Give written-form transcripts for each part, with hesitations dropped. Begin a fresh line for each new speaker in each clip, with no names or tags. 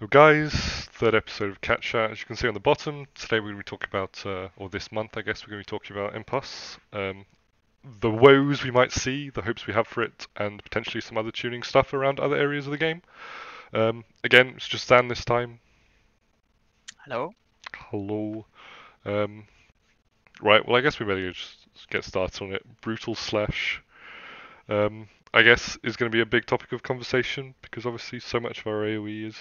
Well, guys, third episode of Cat Chat. As you can see on the bottom, today we're going to be talking about, or this month, I guess, we're going to be talking about Impasse. The woes we might see, the hopes we have for it, and potentially some other tuning stuff around other areas of the game. Again, it's just Dan this time.
Hello.
Hello. Um, right, well, I guess we better just get started on it. Brutal Slash, I guess, is going to be a big topic of conversation because obviously so much of our AoE is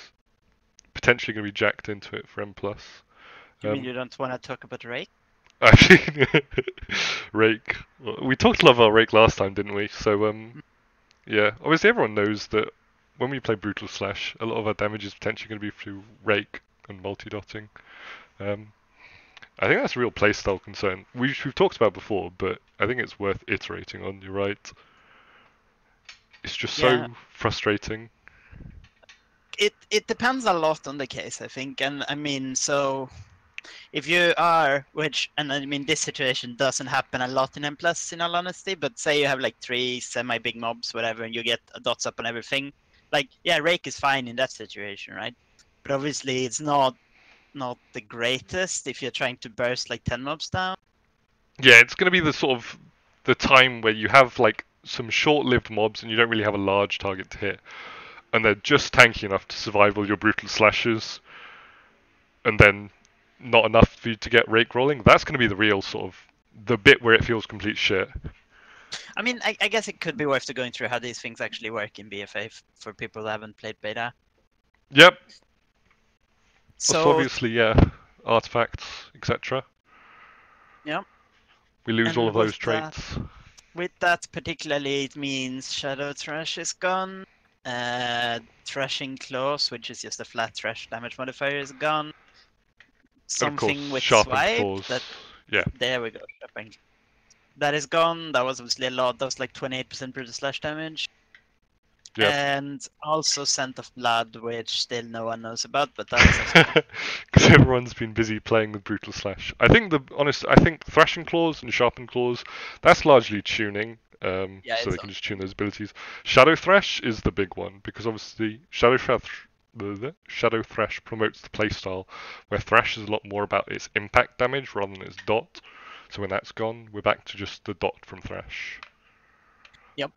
potentially going to be jacked into it for M+.
You mean you don't want to talk about Rake?
Actually, Rake. We talked a lot about Rake last time, didn't we? So, yeah. Obviously, everyone knows that when we play Brutal Slash, a lot of our damage is potentially going to be through Rake and multi-dotting. Um, I think that's a real playstyle concern. We've talked about before, but I think it's worth iterating on. You're right. It's just
Yeah,
so frustrating.
it depends a lot on the case, I think, and I mean, so if you are, which, and I mean, this situation doesn't happen a lot in M+, in all honesty, but say you have like 3 semi-big mobs, whatever, and you get dots up on everything, like, yeah, Rake is fine in that situation, right? But obviously it's not the greatest if you're trying to burst like 10 mobs down.
Yeah, it's going to be the sort of the time where you have like some short-lived mobs and you don't really have a large target to hit, and they're just tanky enough to survive all your brutal slashes, and then not enough for you to get rake rolling. That's going to be the real sort of the bit where it feels complete shit.
I mean, I guess it could be worth going through how these things actually work in BFA for people who haven't played beta.
Yep. So
So,
obviously, yeah, artifacts, etc.
yeah,
We lose all
and
of those traits.
with that particularly, it means Shadow Thrash is gone. Thrashing Claws, which is just a flat thrash damage modifier, is gone.
And of course,
Something with
sharpened
Swipe,
claws.
that,
Yeah.
there we go, sharpening. That is gone. That was obviously a lot. That was like 28% brutal slash damage.
Yep.
And also Scent of Blood, which still no one knows about, but that was also gone.
Because everyone's been busy playing with brutal slash. I think thrashing claws and sharpened claws, that's largely tuning.
Yeah,
So
it's
they can
on.
just tune those abilities. Shadow Thrash is the big one because obviously Shadow Thrash promotes the playstyle where Thrash is a lot more about its impact damage rather than its dot. So when that's gone, we're back to just the dot from Thrash.
Yep.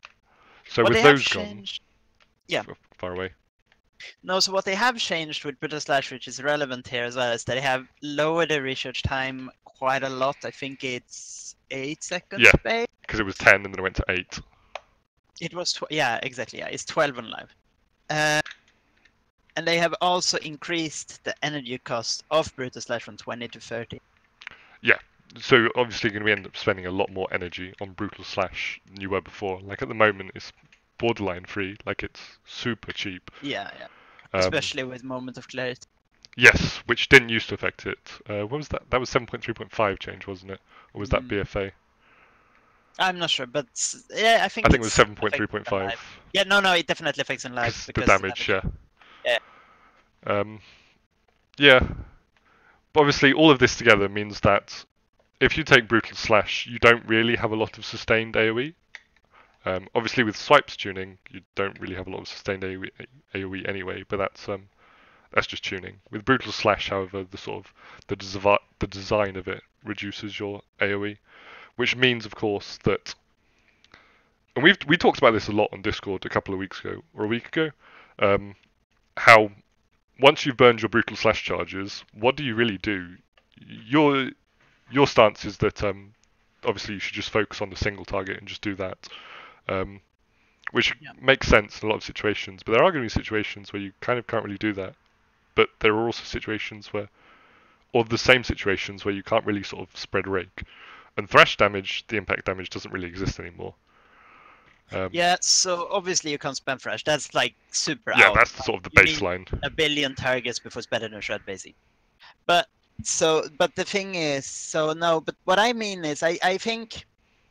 So
What
with
they have
those gone,
changed. Yeah.
far away.
No, so what they have changed with Brutal Slash, which is relevant here as well, is that they have lowered the research time quite a lot. I think it's 8
Yeah,
seconds base.
because it was 10 and then it went to 8.
It was, yeah, exactly. Yeah, it's 12 on live. And they have also increased the energy cost of Brutal Slash from 20 to 30.
Yeah, so obviously you're going to end up spending a lot more energy on Brutal Slash than you were before. Like at the moment, it's borderline free. Like it's super cheap.
Yeah, yeah.
Um,
Especially with Moment of Clarity.
yes, which didn't used to affect it. What was that? That was 7.3.5 change, wasn't it? Or was that
Mm,
BFA?
I'm not sure, but yeah, I
I
think
think it was
it's affected on
7.3.5
live. Yeah, no, it definitely affects on live
because the
because the
damage.
damage.
Yeah.
Yeah.
Um, yeah. But obviously, all of this together means that if you take Brutal Slash, you don't really have a lot of sustained AoE. Obviously, with swipes tuning, you don't really have a lot of sustained AoE anyway, but that's just tuning. With Brutal Slash, however, the sort of the design of it reduces your AoE, which means, of course, that and we talked about this a lot on Discord a couple of weeks ago or a week ago. How once you've burned your Brutal Slash charges, what do you really do? Your your stance is that obviously you should just focus on the single target and just do that. Um, which
Yeah.
makes sense in a lot of situations. But there are going to be situations where you kind of can't really do that. But there are also situations where, or the same situations where you can't really sort of spread rake. And thrash damage, the impact damage doesn't really exist anymore.
Yeah, so obviously you can't spam Thrash. That's like super
Yeah,
out.
that's the, sort of the
You need
baseline.
a billion targets before it's better than Shred, basically. But but the thing is, so no, but what I mean is, I think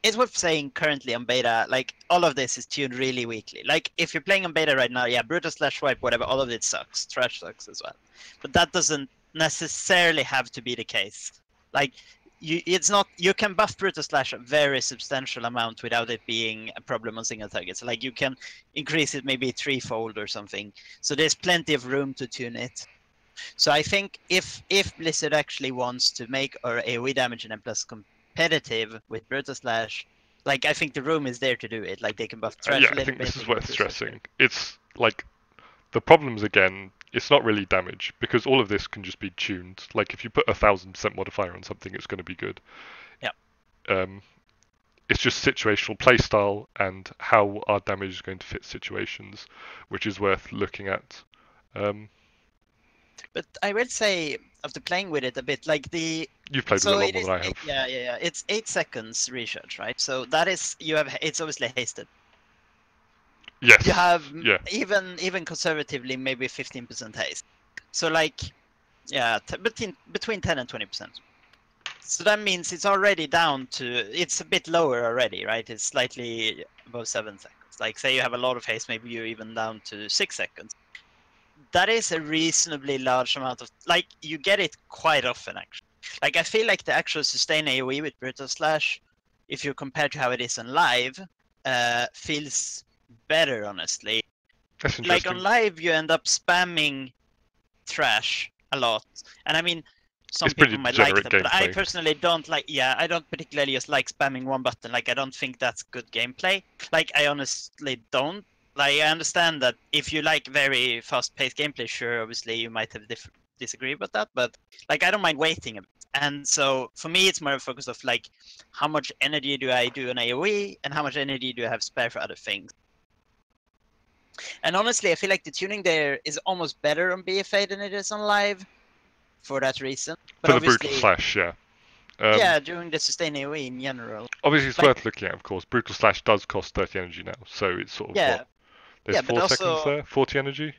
it's worth saying currently on beta, like all of this is tuned really weakly. Like if you're playing on beta right now, yeah, Brutal Slash Swipe, whatever, all of it sucks. Thrash sucks as well. But that doesn't necessarily have to be the case. Like you can buff Brutal Slash a very substantial amount without it being a problem on single targets. Like you can increase it maybe threefold or something. So there's plenty of room to tune it. So I think if Blizzard actually wants to make our AoE damage and M+ competitive with Brutal Slash, like I think the room is there to do it. Like they can buff Trash
Yeah,
a
I
little
think
bit.
this
they
is
can
worth
buff Brutal Slash
stressing. It's like the problems again. It's not really damage because all of this can just be tuned. Like if you put 1000% modifier on something, it's going to be good.
Yeah.
It's just situational playstyle and how our damage is going to fit situations, which is worth looking at.
But I would say after playing with it a bit, like
You've played with it a lot more than I have.
Yeah. It's 8 seconds recharge, right? So that is it's obviously hasted.
Yes.
You have
Yeah.
even conservatively maybe 15% haste. So like yeah, between 10 and 20%. So that means it's already down to it's a bit lower already, right? It's slightly above 7 seconds. Like say you have a lot of haste, maybe you're even down to 6 seconds. That is a reasonably large amount of like you get it quite often actually. Like I feel like the actual sustain AoE with Brutal Slash, if you compare to how it is on live, feels better honestly.
That's
Like
interesting.
on live you end up spamming Trash a lot, and I mean some
It's
people
pretty
might like
generic
that, but I
gameplay.
personally don't like. Yeah, I don't particularly just like spamming one button. Like I don't think that's good gameplay. Like I honestly don't. Like I understand that if you like very fast-paced gameplay, sure, obviously you might have disagree about that, but like I don't mind waiting a bit. And so for me, it's more a focus of like how much energy do I do on AoE and how much energy do I have spare for other things. And honestly, I feel like the tuning there is almost better on BFA than it is on live for that reason. But
For the Brutal
obviously,
Slash, yeah.
yeah, during the sustain AoE in general.
Obviously, it's
Like,
worth looking at, of course. Brutal Slash does cost 30 energy now, so it's sort of
yeah,
There's
but
4 seconds
also,
there, 40 energy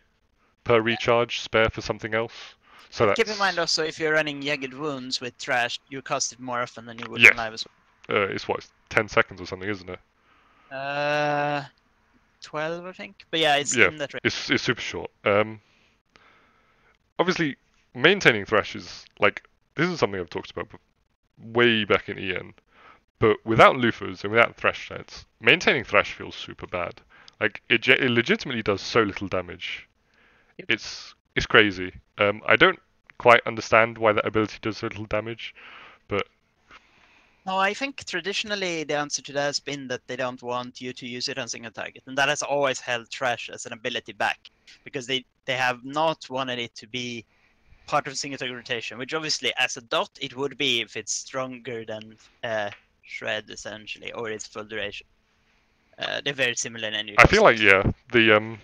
per recharge, spare for something else. So
but
that's
keep in mind also if you're running Jagged Wounds with Trash, you cast it more often than you would on
yes,
live as
it's what, it's 10 seconds or something, isn't it?
well. 12, I think. But yeah, it's
Yeah,
in that range.
it's super short. Obviously, maintaining Thresh is like this is something I've talked about way back in EN, but without loofers and without Thresh sets, maintaining Thresh feels super bad. Like it legitimately does so little damage.
Yep.
It's crazy. I don't quite understand why that ability does so little damage, but
No, I think traditionally the answer to that has been that they don't want you to use it on single target, and that has always held Trash as an ability back because they have not wanted it to be part of single target rotation, which obviously as a dot it would be if it's stronger than Shred essentially, or its full duration. They're very similar in energy
I
cost.
feel like yeah, the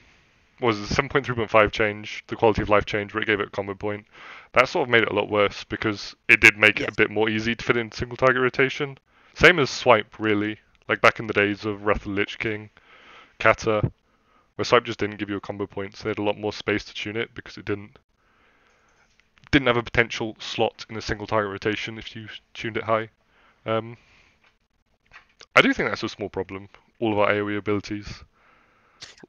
was the 7.3.5 change, the quality of life change, where it gave it a combo point. That sort of made it a lot worse because it did make it a bit more easy to fit in single target rotation. Same as Swipe, really. Like back in the days of Wrath of the Lich King, Kata, where Swipe just didn't give you a combo point, so they had a lot more space to tune it because it didn't have a potential slot in a single target rotation if you tuned it high. I do think that's a small problem. All of our AoE abilities.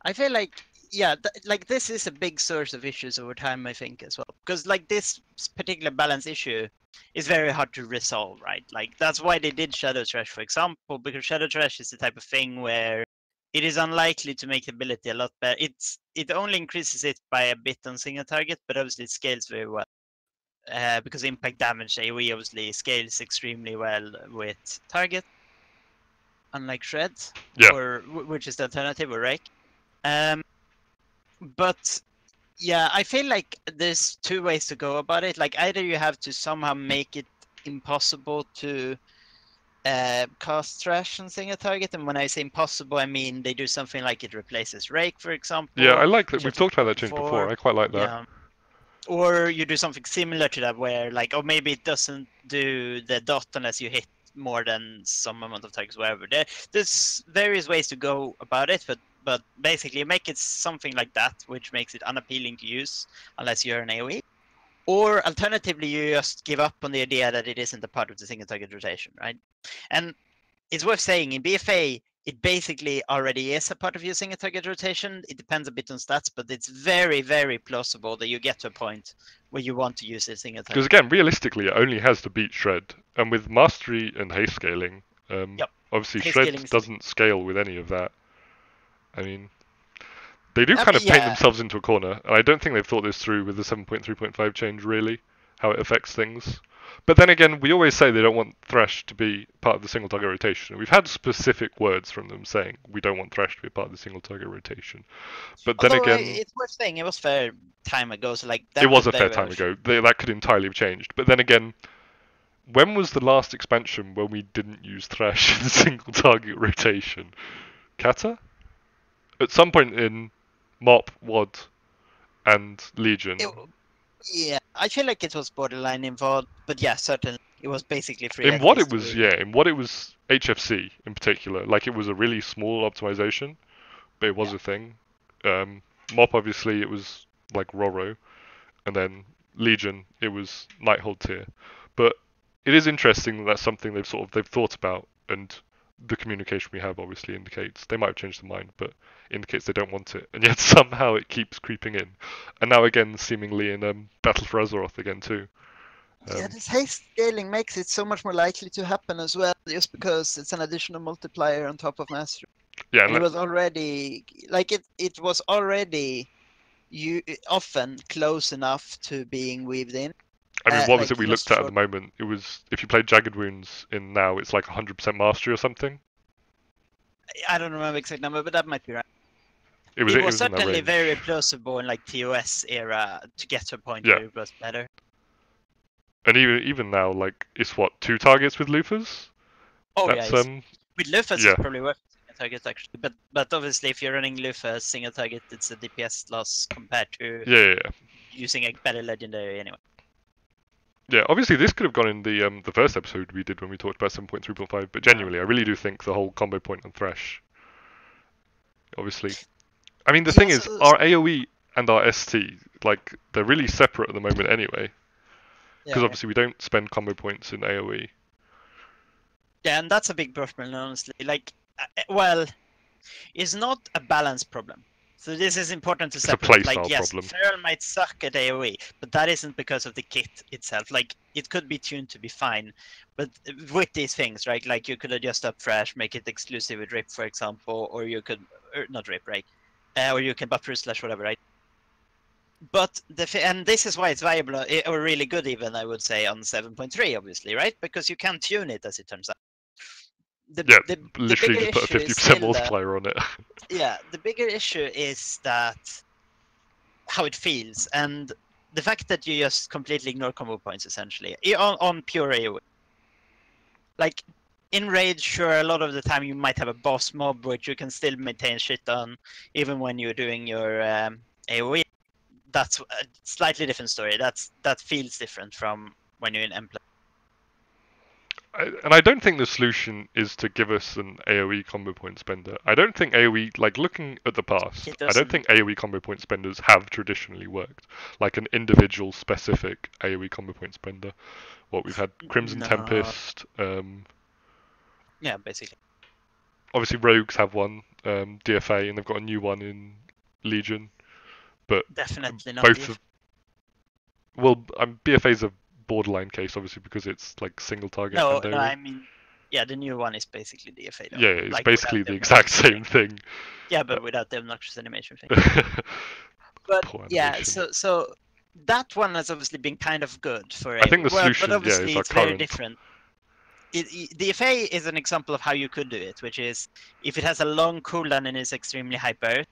I feel like yeah, like this is a big source of issues over time. I think as well because like this particular balance issue is very hard to resolve, right? Like that's why they did Shadow Trash, for example, because Shadow Trash is the type of thing where it is unlikely to make the ability a lot better. It only increases it by a bit on single target, but obviously it scales very well. Because impact damage AoE obviously scales extremely well with target, unlike Shred,
Yeah.
or which is the alternative, or Rake. But yeah, I feel like there's two ways to go about it. Like either you have to somehow make it impossible to cast Trash on single target, and when I say impossible, I mean they do something like it replaces Rake, for example.
Yeah, I like that.
Which
We've
I've talked
talked about that change before. I quite like that.
Yeah. Or you do something similar to that, where like, or maybe it doesn't do the dot unless you hit more than some amount of targets, wherever. There's various ways to go about it, but basically you make it something like that, which makes it unappealing to use unless you're an AoE. Or alternatively, you just give up on the idea that it isn't a part of the single target rotation, right? And it's worth saying in BFA, it basically already is a part of using a target rotation. It depends a bit on stats, but it's very, very plausible that you get to a point where you want to use a single target.
Because again, realistically, it only has to beat Shred, and with Mastery and Haste scaling,
Yep.
obviously
Haste
Shred
scaling is-
doesn't scale with any of that. I mean, they do
I
kind
mean,
of paint
yeah.
themselves into a corner, and I don't think they've thought this through with the 7.3.5 change, really, how it affects things. But then again, we always say they don't want Thresh to be part of the single target rotation. We've had specific words from them saying we don't want Thresh to be part of the single target rotation. But then
Although
again,
it's worth saying it was fair time ago, so like
it was a
could
fair
very
time
well-
ago. That could entirely have changed. But then again, when was the last expansion when we didn't use Thresh in single target rotation? Kata? At some point in Mop, Wad, and Legion.
Yeah, I feel like it was borderline involved, but yeah, certainly it was basically free.
In
at
what
least
it was,
to-
yeah, in what it was HFC in particular, like it was a really small optimization, but it was
Yeah.
a thing. Mop, obviously, it was like Roro, and then Legion, it was Nighthold tier. But it is interesting that that's something they've thought about, and the communication we have obviously indicates they might have changed their mind, but indicates they don't want it, and yet somehow it keeps creeping in, and now again seemingly in Battle for Azeroth again too.
Yeah, this haste scaling makes it so much more likely to happen as well, just because it's an additional multiplier on top of mastery.
Yeah,
And it was already like it was already often close enough to being weaved in.
I mean, what was
like
it we
just
looked at
short-
the moment? It was if you played Jagged Wounds in now, it's like 100% mastery or something.
I don't remember exact number, but that might be right.
It was
It was
in that
certainly
range.
very plausible in like TOS era to get to a point
Yeah.
where it was better.
And even now, like it's what 2 targets with loofers.
Oh
That's
yeah, with Lufas
yeah.
it's probably worth single target actually, but obviously if you're running Lufa single target, it's a DPS loss compared to
Yeah.
using a better legendary anyway.
Yeah, obviously this could have gone in the first episode we did when we talked about 7.3.5, but genuinely, I really do think the whole combo point on Thresh. Obviously, I mean the thing is, our AOE and our ST, like they're really separate at the moment anyway, because obviously we don't spend combo points in AOE.
Yeah, and that's a big problem, honestly. Like, well, it's not a balance problem. So this is important to
It's a
separate. Like,
playstyle
yes,
problem.
Feral might suck at AoE, but that isn't because of the kit itself. Like, it could be tuned to be fine, but with these things, right? Like, you could adjust up Thresh, make it exclusive with Rip, for example, or you could, or not Rip, right? Or you can buffer slash whatever, right? But and this is why it's viable or really good, even I would say on 7.3, obviously, right? Because you can tune it, as it turns out.
Literally just put a 50% multiplier on it.
Yeah, the bigger issue is that how it feels and the fact that you just completely ignore combo points essentially on pure AoE. Like in raid, sure, a lot of the time you might have a boss mob which you can still maintain shit on even when you're doing your AoE. That's a slightly different story. That feels different from when you're in M+.
And I don't think the solution is to give us an AoE combo point spender. I don't think AoE, like looking at the past, I don't think AoE combo point spenders have traditionally worked. Like an individual specific AoE combo point spender. What we've had Crimson Tempest.
Yeah, basically.
Obviously, Rogues have one, DFA, and they've got a new one in Legion. But
definitely not.
Both well, BFA's a borderline case, obviously, because it's like single target.
No,
and
no, I mean, yeah, the new one is basically DFA. Though.
Yeah, it's
like,
basically the exact same thing.
Yeah, but without the obnoxious animation thing. But yeah, so that one has obviously been kind of good for.
I think the solution,
but obviously
is our
it's
current.
very different. DFA is an example of how you could do it, which is if it has a long cooldown and is extremely high burst.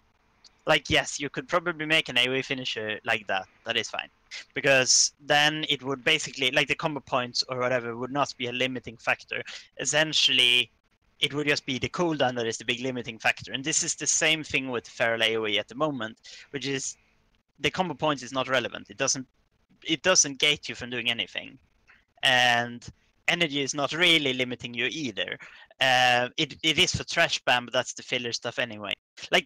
Like, yes, you could probably make an AoE finisher like that. That is fine. Because then it would basically, like the combo points or whatever, would not be a limiting factor. Essentially, it would just be the cooldown that is the big limiting factor. And this is the same thing with Feral AoE at the moment, which is the combo points is not relevant. It doesn't gate you from doing anything. And energy is not really limiting you either. It is for trash spam, but that's the filler stuff anyway. Like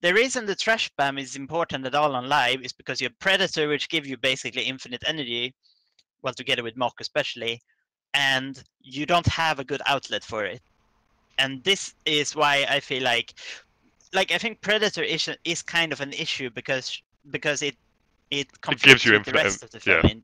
the reason the trash spam is important at all on live is because you have Predator, which give you basically infinite energy, well, together with Mock especially, and you don't have a good outlet for it. And this is why I feel like I think Predator is kind of an issue because it conflicts
gives you
with the
infinite.
rest of the
Yeah.
feral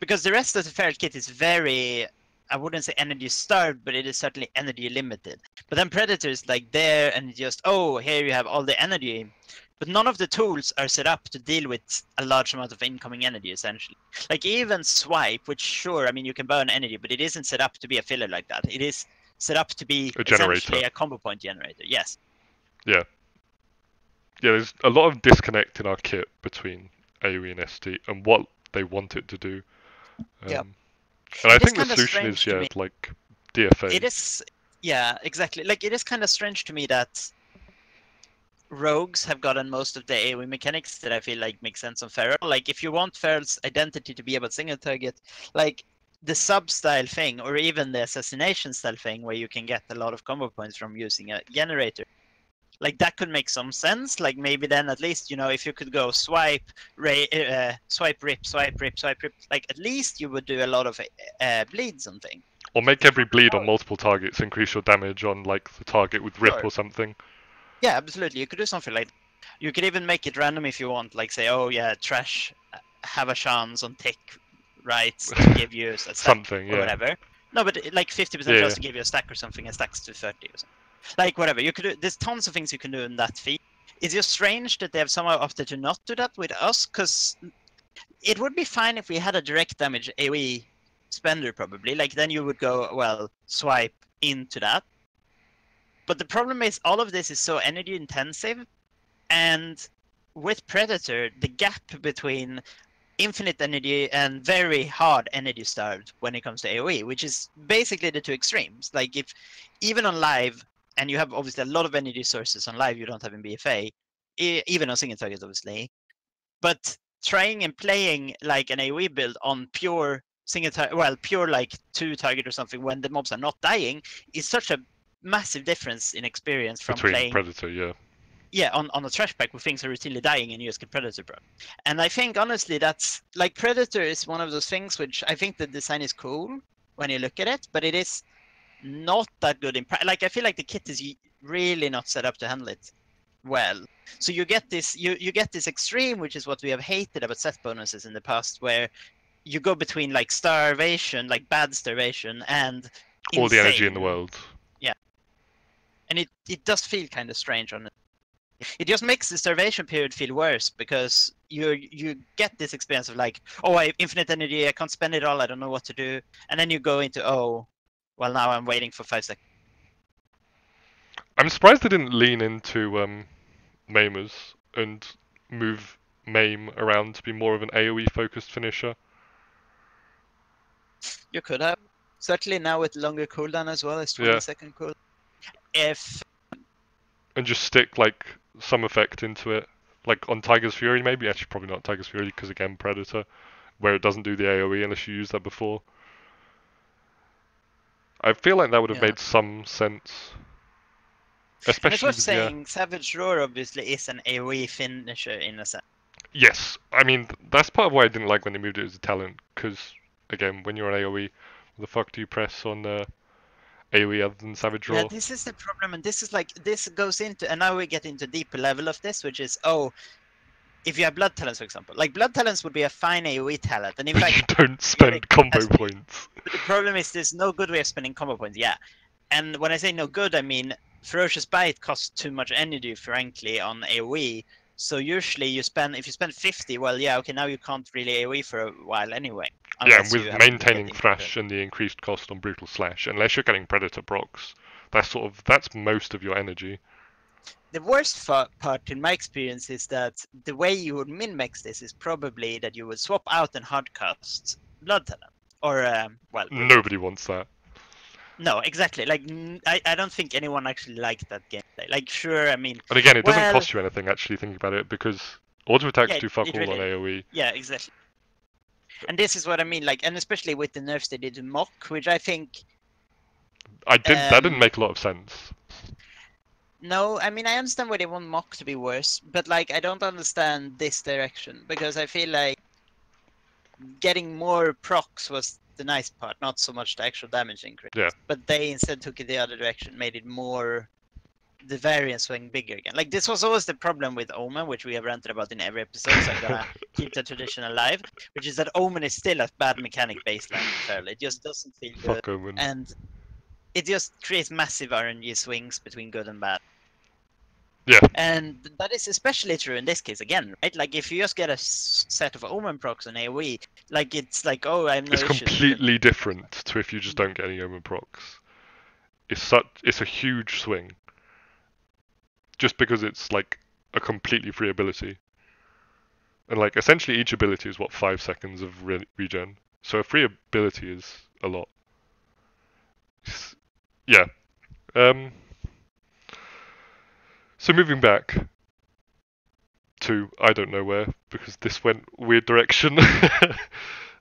because the rest of the feral kit is very, I wouldn't say energy starved, but it is certainly energy limited. But then Predator is like there and just, oh, here you have all the energy, but none of the tools are set up to deal with a large amount of incoming energy, essentially. Like even Swipe, which sure, I mean, you can burn energy, but it isn't set up to be a filler like that. It is set up to be
A
essentially
generator.
a combo point generator. Yes.
Yeah. Yeah, there's a lot of disconnect in our kit between AoE and ST and what they want it to do.
Yeah.
And I
It is
think the
kind of
solution is,
strange to me.
like DFA.
It is, yeah, exactly. Like it is kind of strange to me that rogues have gotten most of the AoE mechanics that I feel like make sense on Feral. Like if you want Feral's identity to be about single target, like the sub style thing, or even the assassination style thing, where you can get a lot of combo points from using a generator, like that could make some sense. Like maybe then at least, you know, if you could go swipe, swipe rip, swipe rip, swipe rip, like at least you would do a lot of bleeds on things.
Or make every bleed on multiple targets, increase your damage on like the target with rip
Sure.
or something.
Yeah, absolutely. You could do something like that. You could even make it random if you want, like say, oh yeah, trash have a chance on tick rights to give you a stack
Something,
or
yeah.
whatever. No, but like 50%
Yeah,
chance
yeah.
to give you a stack or something, and stacks to 30 or something. Like whatever. You could do. There's tons of things you can do in that feat. It's just strange that they have somehow opted to not do that with us, because it would be fine if we had a direct damage AoE spender probably. Like then you would go, well, swipe into that. But the problem is all of this is so energy intensive, and with Predator, the gap between infinite energy and very hard energy starved when it comes to AoE, which is basically the two extremes. Like if even on live, and you have obviously a lot of energy sources on live you don't have in BFA, even on single target obviously, but trying and playing like an AoE build on pure single target, well, pure like 2 target or something when the mobs are not dying is such a massive difference in experience from
Between
playing
Predator, yeah.
on a trash pack where things are routinely dying and you just get Predator bro. And I think honestly that's like Predator is one of those things which I think the design is cool when you look at it, but it is not that good in like I feel like the kit is really not set up to handle it well. So you get this you get this extreme, which is what we have hated about set bonuses in the past, where you go between like starvation, like bad starvation, and
All the energy in the
insane.
world.
Yeah. And it does feel kind of strange on it. It just makes the starvation period feel worse because you get this experience of like, oh, I have infinite energy, I can't spend it all, I don't know what to do, and then you go into, oh, well now I'm waiting for 5 seconds.
I'm surprised they didn't lean into Maimers and move Maim around to be more of an AoE focused finisher.
You could have. Certainly now with longer cooldown as well as 20-second cooldown.
And just stick like some effect into it, like on Tiger's Fury maybe. Actually, probably not Tiger's Fury because again Predator, where it doesn't do the AoE unless you use that before. I feel like that would have made some sense. Especially,
and it's worth saying, Savage Roar obviously is an AoE finisher in a sense.
Yes, I mean that's part of why I didn't like when they moved it as a talent, because again, when you're on AoE, what the fuck do you press on AoE other than Savage Roar?
Yeah, this is the problem, and this is like this goes into, and now we get into deeper level of this, which is if you have Blood Talents, for example, like Blood Talents would be a fine AoE talent, and in
But
fact,
you don't spend combo points.
But the problem is there's no good way of spending combo points. Yeah, and when I say no good, I mean Ferocious Bite costs too much energy, frankly, on AoE. So usually if you spend 50, well, yeah, okay, now you can't really AoE for a while anyway.
Yeah, and with maintaining Thrash and the increased cost on Brutal Slash, unless you're getting Predator procs, that's most of your energy.
The worst part, in my experience, is that the way you would min-max this is probably that you would swap out and hardcast Blood Talent. Or, well...
Nobody wants that.
No, exactly. Like, I don't think anyone actually liked that gameplay. Like, sure, I mean...
And again, it doesn't cost you anything, actually, thinking about it, because auto attacks do fuck all
really,
on AoE.
Yeah, exactly. And this is what I mean, like, and especially with the nerfs they did to Mock, which I think...
That didn't make a lot of sense.
No, I mean, I understand why they want Mock to be worse, but, like, I don't understand this direction, because I feel like getting more procs was the nice part, not so much the actual damage increase.
Yeah.
But they instead took it the other direction, made it more the variance swing bigger again. Like this was always the problem with Omen, which we have ranted about in every episode, so I'm gonna keep the tradition alive, which is that Omen is still a bad mechanic baseline fairly. It just doesn't feel good.
Fuck Omen.
And it just creates massive RNG swings between good and bad.
Yeah.
And that is especially true in this case again, right? Like if you just get a set of Omen procs on AoE, like it's like, oh, I have no
It's
issues.
completely different to if you just don't get any Omen procs. It's a huge swing. Just because it's like a completely free ability. And like essentially each ability is what, 5 seconds of regen. So a free ability is a lot. Yeah. So moving back to I don't know where, because this went weird direction.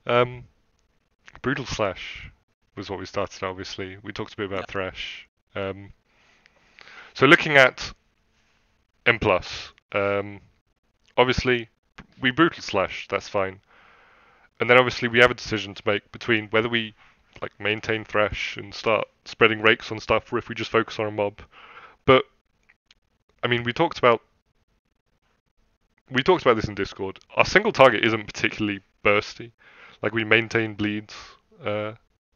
Brutal Slash was what we started, obviously. We talked a bit about Thresh. So looking at M+, obviously we Brutal Slash, that's fine. And then obviously we have a decision to make between whether we like maintain Thresh and start spreading rakes on stuff, or if we just focus on a mob. But I mean, we talked about this in Discord. Our single target isn't particularly bursty. Like we maintain bleeds.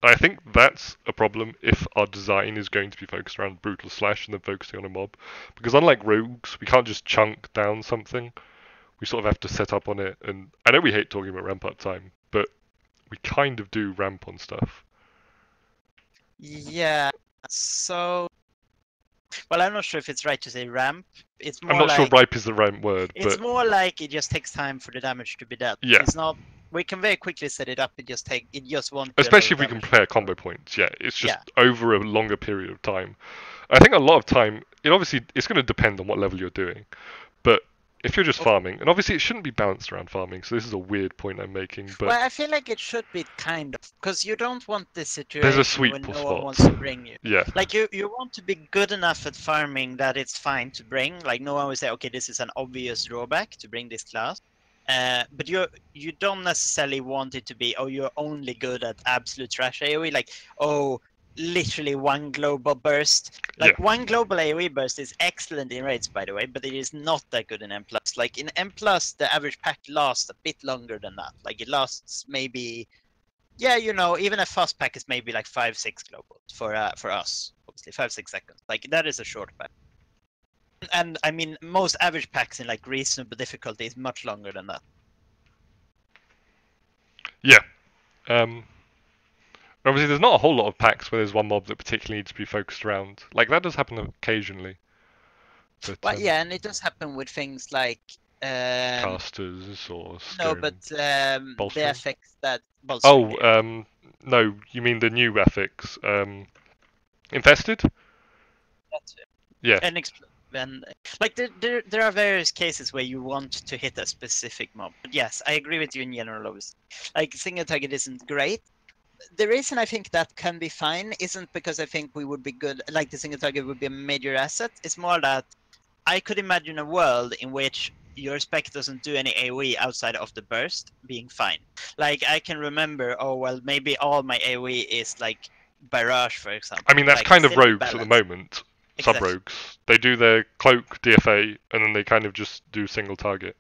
I think that's a problem if our design is going to be focused around Brutal Slash and then focusing on a mob. Because unlike rogues, we can't just chunk down something. We sort of have to set up on it. And I know we hate talking about ramp up time, but we kind of do ramp on stuff.
Yeah. So, well, I'm not sure if it's right to say ramp. It's more
I'm not
like,
sure ripe is the right word,
it's
but
more like it just takes time for the damage to be dealt.
Yeah.
It's not. We can very quickly set it up. It just won't.
especially if we can prepare combo points. Yeah, it's just over a longer period of time. I think a lot of time, it's going to depend on what level you're doing. But if you're just farming, and obviously it shouldn't be balanced around farming, so this is a weird point I'm making. But
well, I feel like it should be kind of, because you don't want this situation
there's a sweet
when no
spot.
one wants to bring you.
Yeah.
Like you want to be good enough at farming that it's fine to bring. Like no one will say, okay, this is an obvious drawback to bring this class. But you don't necessarily want it to be, oh, you're only good at absolute trash AoE. Like, oh, literally one global burst. Like one global AoE burst is excellent in raids, by the way, but it is not that good in M+. Like in M+, the average pack lasts a bit longer than that. Like it lasts maybe, yeah, even a fast pack is maybe like 5-6 global for us. Obviously 5-6 seconds. Like that is a short pack. And I mean, most average packs in like reasonable difficulty is much longer than that.
Yeah. Obviously, there's not a whole lot of packs where there's one mob that particularly needs to be focused around. Like that does happen occasionally.
But yeah, and it does happen with things like
casters or
no, but the effects that
no, you mean the new ethics? Infested?
That's it.
Yeah.
And like there are various cases where you want to hit a specific mob. But yes, I agree with you in general. Obviously, like single target isn't great. The reason I think that can be fine isn't because I think we would be good. Like the single target would be a major asset. It's more that I could imagine a world in which your spec doesn't do any AoE outside of the burst being fine. Like I can remember, oh well, maybe all my AoE is like barrage, for example.
I mean that's
like,
kind of rogues at the moment.
Exactly.
Sub-rogues. They do their cloak, DFA, and then they kind of just do single target.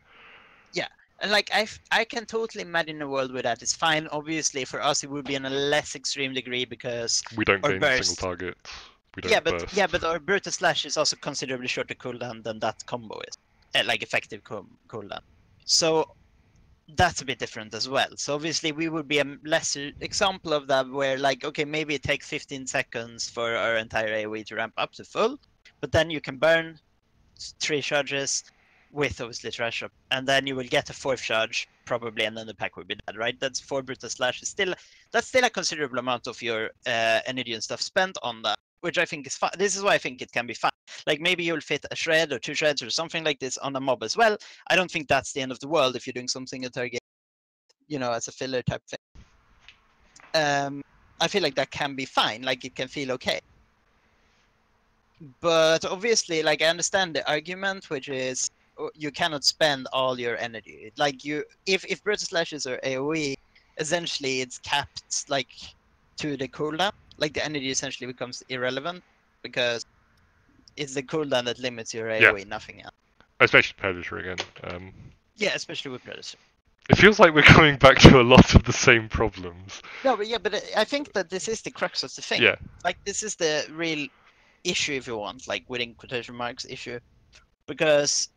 Yeah, and like I can totally imagine a world where that is fine. Obviously, for us it would be on a less extreme degree because
we don't gain
burst.
single target. We don't burst.
but our Brutal Slash is also considerably shorter cooldown than that combo is, like effective cooldown. So that's a bit different as well. So obviously we would be a lesser example of that where like, okay, maybe it takes 15 seconds for our entire AoE to ramp up to full, but then you can burn 3 charges with obviously Thresh up, and then you will get a 4th charge probably, and then the pack will be dead, right? That's 4 Brutal Slash. That's still a considerable amount of your energy and stuff spent on that, which I think is fun. This is why I think it can be fun. Like maybe you'll fit a shred or 2 shreds or something like this on a mob as well. I don't think that's the end of the world if you're doing something at target, as a filler type thing. I feel like that can be fine. Like it can feel okay. But obviously, like I understand the argument, which is you cannot spend all your energy. Like if Brutal Slashes are AoE, essentially it's capped like to the cooldown. Like the energy essentially becomes irrelevant because it's the cooldown that limits your AoE, nothing else.
Especially Predator again.
Yeah, especially with Predator.
It feels like we're coming back to a lot of the same problems.
No, but I think that this is the crux of the thing.
Yeah.
Like this is the real issue, if you want, like within quotation marks issue, because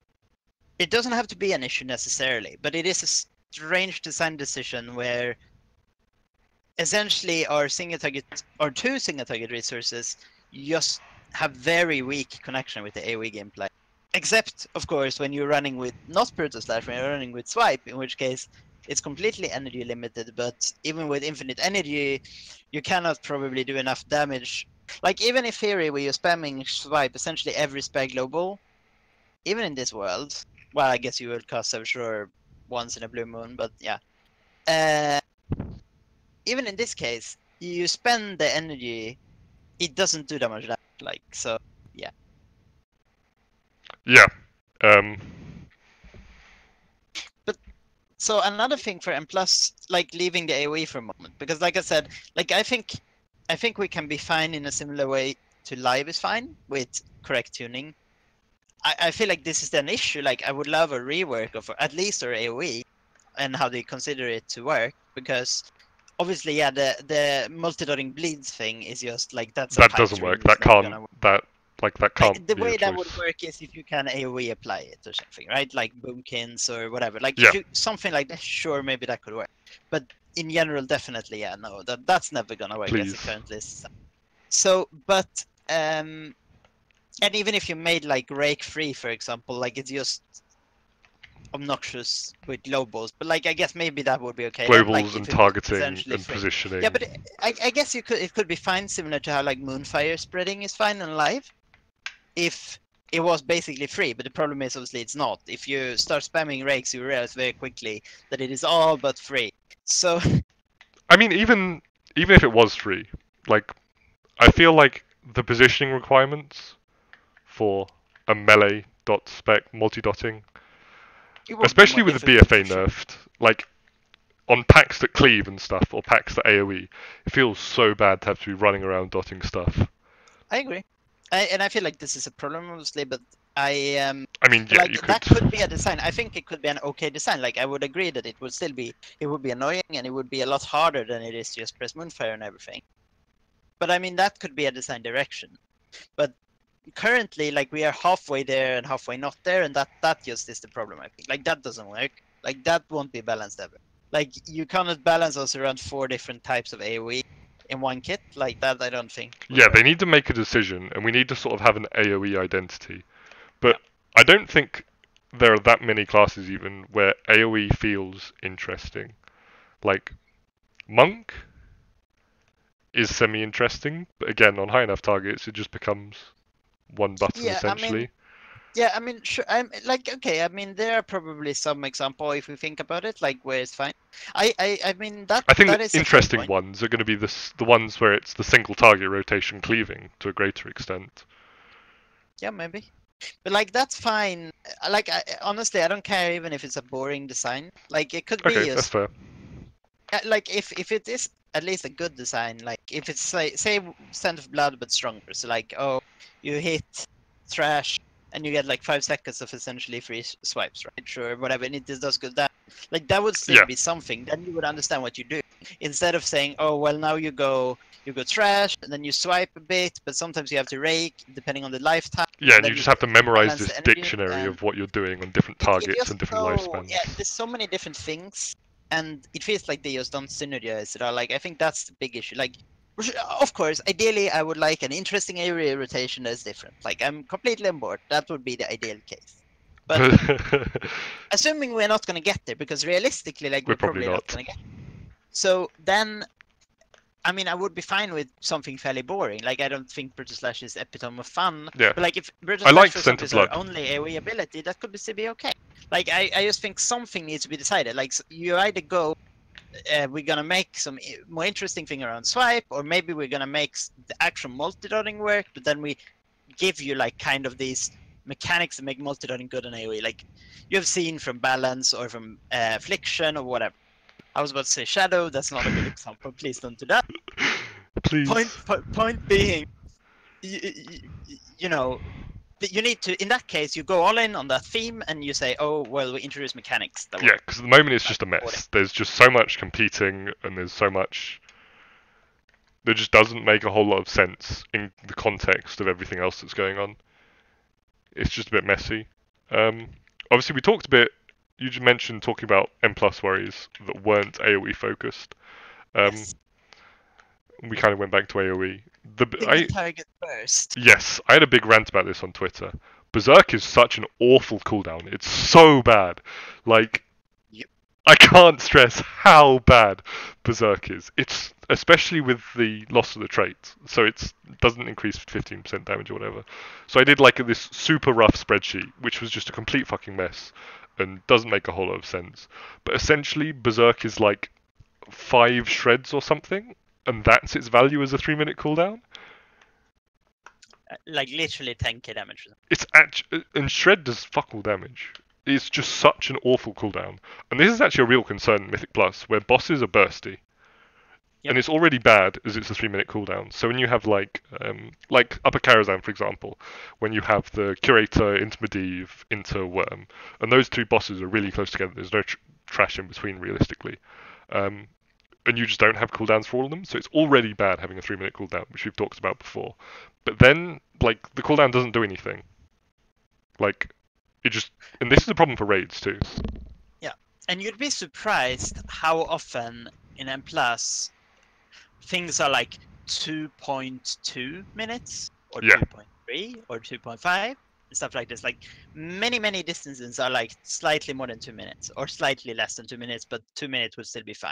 it doesn't have to be an issue necessarily, but it is a strange design decision where essentially our single target or two single target resources just have very weak connection with the AoE gameplay. Except, of course, when you're running with not Brutal Slash, when you're running with Swipe, in which case it's completely energy limited, but even with infinite energy, you cannot probably do enough damage. Like, even in theory, where you're spamming Swipe essentially every spare global, even in this world, well, I guess you will cast Savage Roar once in a blue moon, but yeah. Even in this case, you spend the energy, it doesn't do that much damage, like, so, yeah.
Yeah.
So another thing for M+, like leaving the AoE for a moment, because like I said, like I think we can be fine in a similar way to live is fine with correct tuning. I feel like this is an issue. Like I would love a rework of at least our AoE and how they consider it to work, because obviously, yeah, the multi-dotting bleeds thing is just like that's
that doesn't work. That can't. That can't.
The
be
way
a
that
choice.
would work is if you can AoE apply it or something, right? Like boomkins or whatever. Like
Yeah.
if you, something like that, sure, maybe that could work. But in general, definitely, yeah, no, that's never gonna work as it currently is. So, but and even if you made like rake free, for example, like it's just obnoxious with globals, but like I guess maybe that would be okay.
Globals
like,
and targeting and
free.
positioning.
Yeah, but I guess it could be fine, similar to how like Moonfire spreading is fine on live, if it was basically free. But the problem is obviously it's not. If you start spamming rakes, you realize very quickly that it is all but free. So
I mean, even if it was free, like I feel like the positioning requirements for a melee dot spec multi-dotting, especially with the BFA nerfed, like on packs that cleave and stuff, or packs that AoE, it feels so bad to have to be running around dotting stuff.
I agree. And I feel like this is a problem, obviously, but I
mean, yeah,
like that could be a design. I think it could be an okay design. Like I would agree that it would still be, it would be annoying and it would be a lot harder than it is to just press Moonfire and everything. But I mean, that could be a design direction. But currently, like we are halfway there and halfway not there, and that just is the problem. I think like that doesn't work. Like that won't be balanced ever. Like you cannot balance us around 4 different types of AoE in one kit. Like that, I don't think.
Yeah, they need to make a decision, and we need to sort of have an AoE identity. But I don't think there are that many classes even where AoE feels interesting. Like Monk is semi-interesting, but again, on high enough targets, it just becomes one button essentially.
I mean, sure. I'm like, okay. I mean, there are probably some example if we think about it, like where it's fine. I mean that.
I think
that
the
is
interesting ones are going to be the ones where it's the single target rotation cleaving to a greater extent.
Yeah, maybe. But like that's fine. Like honestly, I don't care even if it's a boring design. Like it could be.
Okay, that's fair.
Like if it is at least a good design, like if it's say Scent of Blood but stronger. So like, oh, you hit trash and you get like 5 seconds of essentially free swipes, right? Sure, whatever, and it does good that. Like that would still be something. Then you would understand what you do. Instead of saying, oh well, now you go trash and then you swipe a bit, but sometimes you have to rake depending on the lifetime.
Yeah, and you just have to memorize this dictionary of what you're doing on different targets and different lifespans.
Yeah, there's so many different things, and it feels like they just don't synergize at all. Like I think that's the big issue. Like, of course, ideally I would like an interesting area rotation that's different. Like I'm completely on board. That would be the ideal case. But assuming we're not going to get there, because realistically, like we're probably not going to get there. So then, I mean, I would be fine with something fairly boring. Like I don't think Brutal Slash is epitome of fun.
Yeah.
But like if Brutal Slash for example is our only AoE ability, that could still be okay. Like I just think something needs to be decided. Like you either go, we're gonna make some more interesting thing around swipe, or maybe we're gonna make the actual multi-dotting work, but then we give you like kind of these mechanics to make multi-dotting good on AoE. Like you've seen from balance or from affliction or whatever. I was about to say Shadow. That's not a good example. Please don't do that.
Please.
Point being, you know, you need to. In that case, you go all in on that theme, and you say, "Oh, well, we introduce mechanics." That
Yeah, because at the moment it's just a mess. There's just so much competing, and there's so much that just doesn't make a whole lot of sense in the context of everything else that's going on. It's just a bit messy. Obviously, we talked a bit. You just mentioned talking about M plus worries that weren't AOE focused.
Yes.
We kind of went back to AOE.
Single target burst.
Yes, I had a big rant about this on Twitter. Berserk is such an awful cooldown. It's so bad. Like,
Yep.
I can't stress how bad Berserk is. It's especially with the loss of the trait, so it doesn't increase 15% damage or whatever. So I did like this super rough spreadsheet, which was just a complete fucking mess and doesn't make a whole lot of sense. But essentially, Berserk is like 5 shreds or something, and that's its value as a 3-minute cooldown.
Like literally 10k damage.
It's and shred does fuck all damage. It's just such an awful cooldown, and this is actually a real concern in Mythic Plus, where bosses are bursty, and it's already bad as it's a 3-minute cooldown. So when you have like Upper Karazhan, for example, when you have the Curator into Medivh into Worm, and those 2 bosses are really close together. There's no trash in between, realistically. And you just don't have cooldowns for all of them, so it's already bad having a 3-minute cooldown, which we've talked about before. But then, like, the cooldown doesn't do anything. Like, it just... And this is a problem for raids, too.
Yeah, and you'd be surprised how often in M+, things are like 2.2 minutes, or 2.3, or 2.5, and stuff like this. Like, many distances are like slightly more than 2 minutes, or slightly less than 2 minutes, but 2 minutes would still be fine.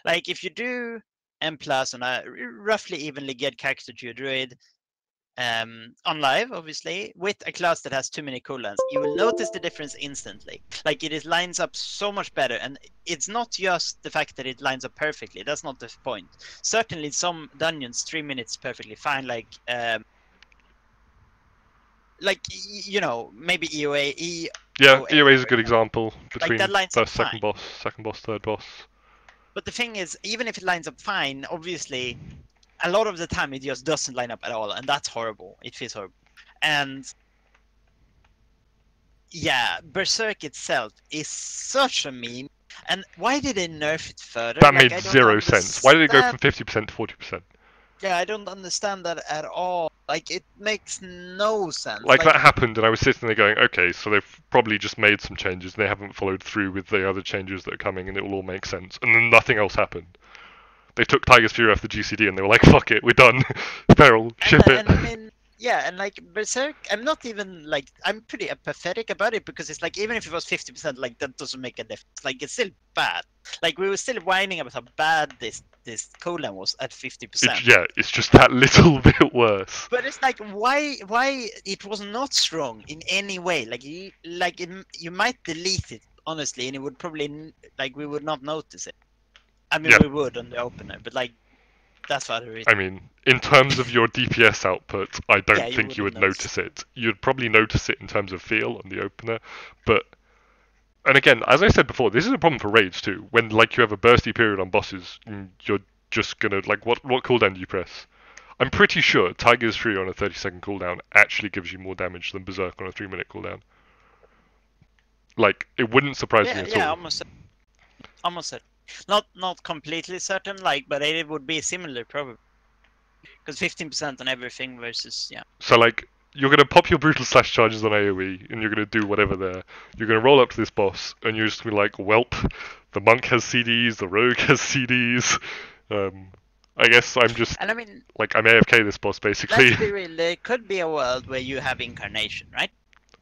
Like, if you do M+ on a roughly evenly geared character to your druid, on live, obviously, with a class that has too many cooldowns, you will notice the difference instantly. Like, it lines up so much better, and it's not just the fact that it lines up perfectly. That's not the point. Certainly, some dungeons 3 minutes perfectly fine. Like you know, maybe EOA.
Yeah, EOA is a good example between
like, that lines
first,
up
second
fine.
boss, second boss, third boss.
But the thing is, even if it lines up fine, obviously, a lot of the time it just doesn't line up at all, and that's horrible. It feels horrible. And yeah, Berserk itself is such a meme. And why did they nerf it further?
That made 0 sense. Why did it go from 50% to 40%?
Yeah, I don't understand that at all. Like, it makes no sense.
Like that happened, and I was sitting there going, okay, so they've probably just made some changes, and they haven't followed through with the other changes that are coming, and it will all make sense. And then nothing else happened. They took Tiger's Fury off the GCD, and they were like, fuck it, we're done. Feral, ship it.
And I mean, yeah, and like Berserk, I'm not even like, I'm pretty apathetic about it, because it's like, even if it was 50%, like, that doesn't make a difference. Like, it's still bad. Like, we were still whining about how bad this cooldown was at 50%.
Yeah, it's just that little bit worse.
But it's like, why it was not strong in any way? Like, you might delete it, honestly, and it would probably, like, we would not notice it. I mean, we would on the opener, but like, that's for other reasons.
I mean, in terms of your DPS output, I don't think you would notice it. You'd probably notice it in terms of feel on the opener, but... And again, as I said before, this is a problem for raids too. When, like, you have a bursty period on bosses, you're just gonna... Like, what cooldown do you press? I'm pretty sure Tiger's Fury on a 30-second cooldown actually gives you more damage than Berserk on a 3-minute cooldown. Like, it wouldn't surprise me at all.
Yeah, almost certain. Not completely certain, like, but it would be similar probably. Because 15% on everything versus, yeah.
So, like, you're going to pop your Brutal Slash charges on AoE, and you're going to do whatever there. You're going to roll up to this boss, and you're just going to be like, welp, the monk has CDs, the rogue has CDs. I guess I'm just,
and I mean,
like, I'm AFK this boss, basically.
Let's be real, there could be a world where you have Incarnation, right?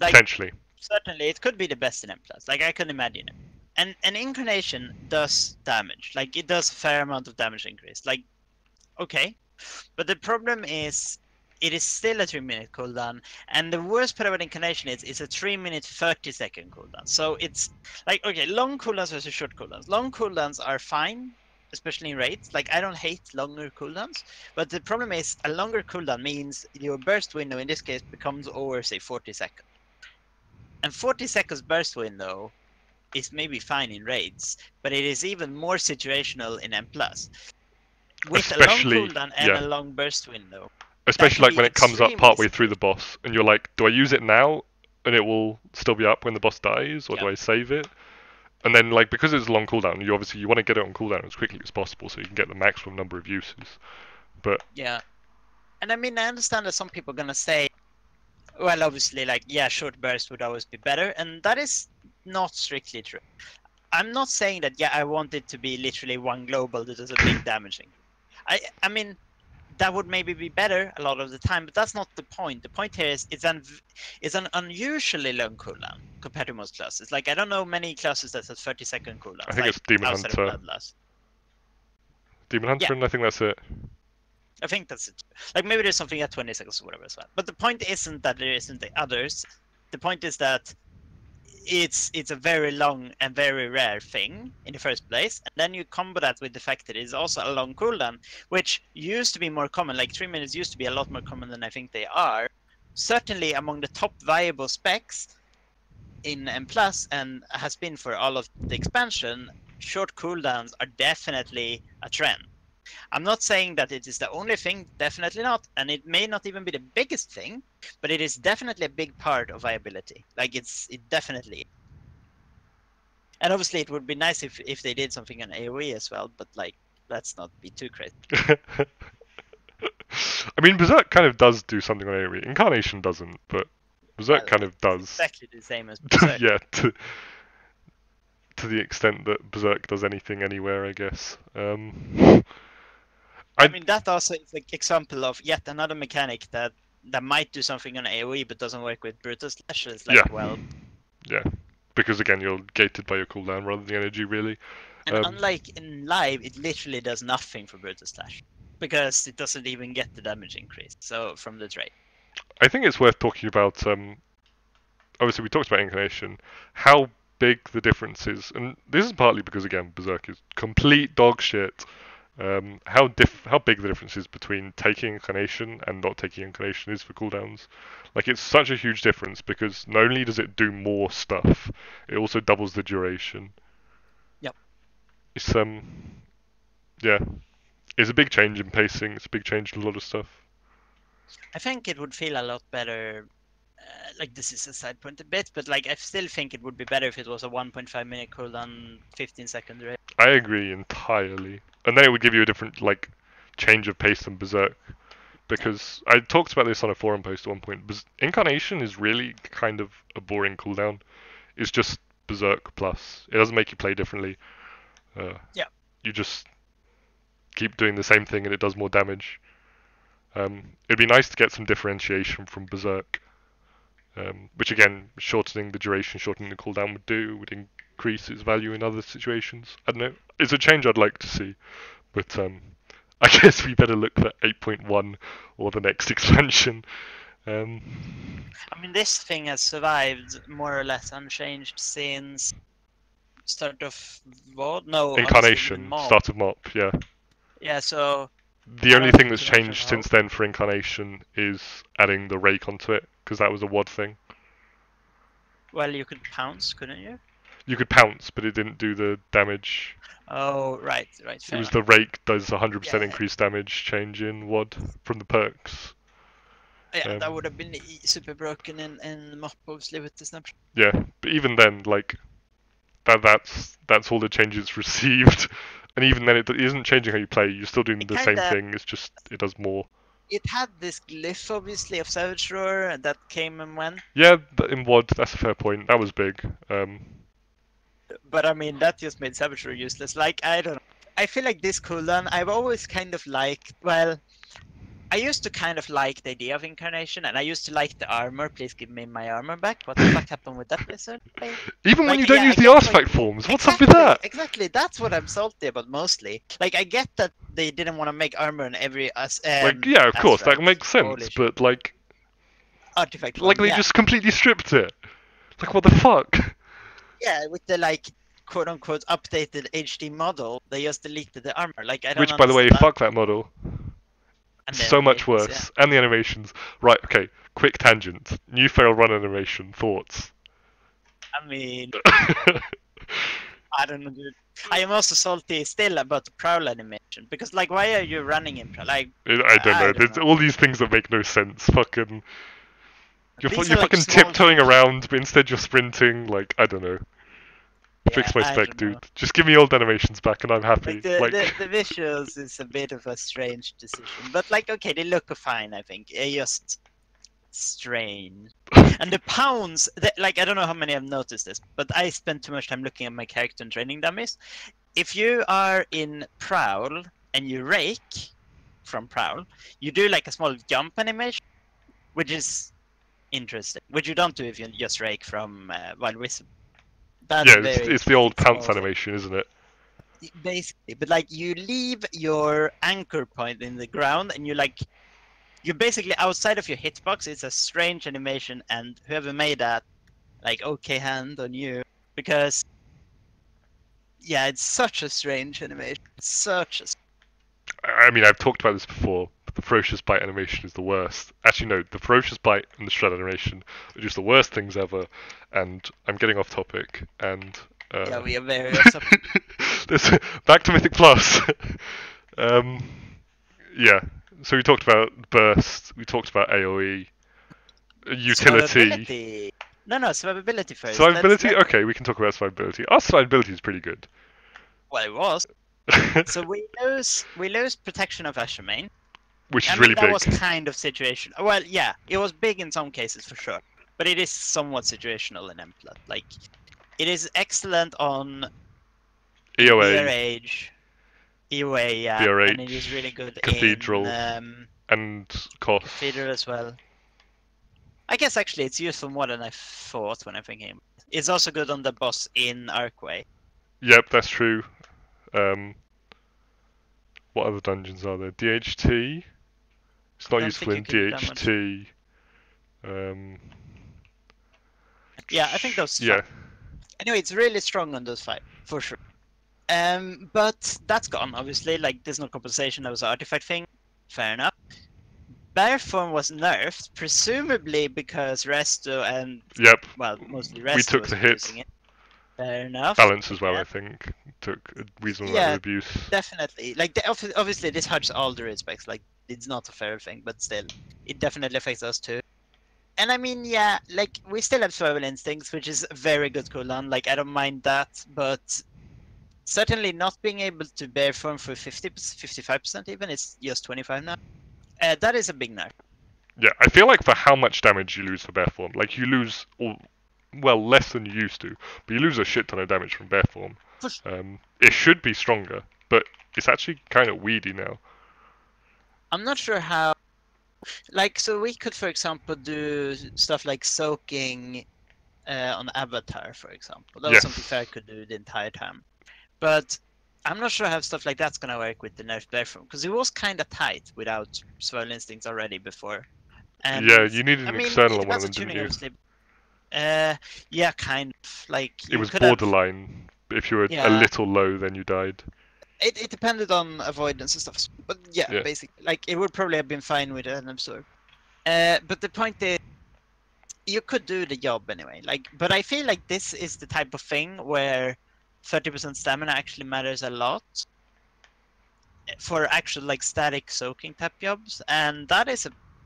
Like,
potentially.
Certainly, it could be the best in M+. Like, I can imagine it. And Incarnation does damage. Like, it does a fair amount of damage increase. Like, okay. But the problem is, it is still a 3-minute cooldown. And the worst part about Incarnation is it's a 3-minute, 30-second cooldown. So it's like, okay, long cooldowns versus short cooldowns. Long cooldowns are fine, especially in raids. Like, I don't hate longer cooldowns. But the problem is, a longer cooldown means your burst window, in this case, becomes over, say, 40 seconds. And 40 seconds burst window is maybe fine in raids, but it is even more situational in M+. With a long
Especially,
cooldown and
yeah.
a long burst window.
Especially like when it comes up
extremely
partway through the boss, and you're like, do I use it now, and it will still be up when the boss dies, or do I save it? And then like because it's a long cooldown, you want to get it on cooldown as quickly as possible, so you can get the maximum number of uses. But
yeah, and I mean I understand that some people are gonna say, well, obviously, like yeah, short burst would always be better, and that is not strictly true. I'm not saying that I want it to be literally one global that does a big damaging. I mean that would maybe be better a lot of the time, but that's not the point. The point here is it's an unusually long cooldown compared to most classes. Like I don't know many classes that have 30-second cooldowns.
I think
like
it's Demon
outside
Hunter.
of Bloodlust.
Demon Hunter, and I think that's it.
I think that's it. Like maybe there's something at 20 seconds or whatever as well. But the point isn't that there isn't the others. The point is that it's a very long and very rare thing in the first place, and then you combo that with the fact that it's also a long cooldown, which used to be more common. Like 3 minutes used to be a lot more common than I think they are. Certainly among the top viable specs in M+, and has been for all of the expansion, short cooldowns are definitely a trend. I'm not saying that it is the only thing, definitely not, and it may not even be the biggest thing, but it is definitely a big part of viability. Like it definitely. And obviously it would be nice if they did something on AoE as well, but like let's not be too crazy.
I mean, Berserk kind of does do something on AoE. Incarnation doesn't, but Berserk kind of does.
Exactly the same as Berserk.
Yeah, to the extent that Berserk does anything anywhere, I guess.
I mean, that also is an example of yet another mechanic that might do something on AoE but doesn't work with Brutal Slash. It's like,
yeah, because again, you're gated by your cooldown rather than the energy, really.
And unlike in live, it literally does nothing for Brutal Slash because it doesn't even get the damage increase. So from the trade,
I think it's worth talking about. Obviously, we talked about Incarnation, how big the difference is, and this is partly because again, Berserk is complete dog shit. How big the difference is between taking Incarnation and not taking Incarnation is for cooldowns. Like it's such a huge difference because not only does it do more stuff, it also doubles the duration.
Yep.
It's yeah, it's a big change in pacing. It's a big change in a lot of stuff.
I think it would feel a lot better. Like this is a side point a bit, but like I still think it would be better if it was a 1.5 minute cooldown, 15-second rate.
I agree entirely, and then it would give you a different like change of pace than Berserk. Because I talked about this on a forum post at one point. Incarnation is really kind of a boring cooldown. It's just Berserk plus. It doesn't make you play differently. You just keep doing the same thing and it does more damage. It'd be nice to get some differentiation from Berserk. Which again, shortening the duration, shortening the cooldown would increase its value in other situations. I don't know. It's a change I'd like to see. But I guess we better look for 8.1 or the next expansion.
I mean, this thing has survived more or less unchanged since start of what? No,
Incarnation, start of MOP, yeah.
Yeah, so
the only thing that's changed since then for Incarnation is adding the rake onto it, because that was a WOD thing.
Well, you could pounce, couldn't you?
You could pounce, but it didn't do the damage.
Oh, right.
It was the rake does 100% increased damage change in WOD from the perks.
Yeah, that would have been super broken in MOP, obviously, with the snapshot.
Yeah, but even then, like, that's all the changes received. And even then, it isn't changing how you play. You're still doing the same thing. It's just it does more.
It had this glyph, obviously, of Savage Roar that came and went.
Yeah, in WOD, that's a fair point. That was big.
But I mean, that just made Savage Roar useless. Like, I don't know. I feel like this cooldown, I've always kind of liked. Well, I used to kind of like the idea of Incarnation, and I used to like the armor. Please give me my armor back. What the fuck happened with that blizzard?
Even when you don't use the artifact forms, what's up with that?
Exactly, that's what I'm salty about mostly. Like, I get that they didn't want to make armor in every
yeah, of course, that makes sense, but like
artifact form,
like they just completely stripped it. Like, what the fuck?
Yeah, with the like quote unquote updated HD model, they just deleted the armor. Like, I don't
Which, by the way, fuck that model. So much worse. And the animations. Right, okay, quick tangent. New Feral Run animation, thoughts?
I mean, I don't know, dude. I am also salty still about the prowl animation because, like, why are you running in prowl? Like,
I don't know.
I don't
There's
know.
all these things that make no sense. Fucking,
These
you're
are like
fucking
small
tiptoeing
things.
around, but instead you're sprinting. Like, I don't know. Fix
Yeah,
my
I
spec,
don't know.
dude. Just give me old animations back, and I'm happy.
Like the,
Like,
the the visuals is a bit of a strange decision, but like, okay, they look fine. I think it's just strange. And the pounds, like, I don't know how many have noticed this, but I spent too much time looking at my character and training dummies. If you are in prowl and you rake from prowl, you do like a small jump animation, which is interesting, which you don't do if you just rake from wild wisdom. That's
yeah,
a very
it's the old
interesting
pounce
small thing.
animation, isn't it?
Basically, but like you leave your anchor point in the ground and you're basically outside of your hitbox. It's a strange animation, and whoever made that, like, okay, hand on you, because yeah, it's such a strange animation. It's such a
I mean, I've talked about this before, but the ferocious bite animation is the worst. Actually, no, the ferocious bite and the shred animation are just the worst things ever. And I'm getting off topic. And
yeah, we are very off topic.
back to Mythic Plus. um, yeah. So we talked about burst. We talked about AOE, utility,
Survivability. No, survivability first.
survivability. Okay, we can talk about survivability. Our survivability is pretty good.
Well, it was. So we lose protection of Ashermain.
Which is
I mean,
really
that
big.
was kind of situation. Well, yeah, it was big in some cases for sure, but it is somewhat situational in Emplat. Like, it is excellent on
EOA,
BRH, EOA, yeah,
BRH,
and it is really good
Cathedral,
in
and Koth.
Cathedral as well. I guess actually it's useful more than I thought when I'm thinking. It's also good on the boss in Archway.
Yep, that's true. What other dungeons are there? DHT. It's not
Don't
useful
think you
in
can do that much.
DHT. Um,
Yeah, I think those
yeah.
five. Anyway, it's really strong on those five, for sure. But that's gone, obviously. Like, there's no compensation. That was an artifact thing. Fair enough. Bear form was nerfed, presumably because Resto and,
Yep.
well, mostly Resto
We took
was
the hit.
abusing it. Fair enough.
Balance as well,
Yeah.
I think. Took a reasonable
Yeah,
amount of abuse.
definitely. Like, obviously, this hurts all the respects. Like, it's not a fair thing, but still, it definitely affects us too. And I mean, yeah, like, we still have survival instincts, which is a very good cooldown. Like, I don't mind that, but certainly not being able to bear form for 50, 55% even, it's just 25 now. That is a big nerf.
Yeah, I feel like for how much damage you lose for bear form, like you lose well, less than you used to, but you lose a shit ton of damage from bear form. It should be stronger, but it's actually kind of weedy now.
I'm not sure how. Like, so we could, for example, do stuff like soaking on Avatar, for example. That was something Fair could do the entire time. But I'm not sure how stuff like that's gonna work with the nerf bear form, because it was kind of tight without survival instincts already before. And
yeah, you needed
I
an
mean,
external
it
one of
depends
them,
on
didn't
tuning,
you?
obviously. Yeah, kind of. Like,
It
you
was
could have.
borderline. If you were a
Yeah.
little low, then you died.
It depended on avoidance and stuff. But yeah,
Yeah.
basically, like, it would probably have been fine with an absorb. But the point is, you could do the job anyway. Like, but I feel like this is the type of thing where 30% stamina actually matters a lot for actual, like, static soaking type jobs, and that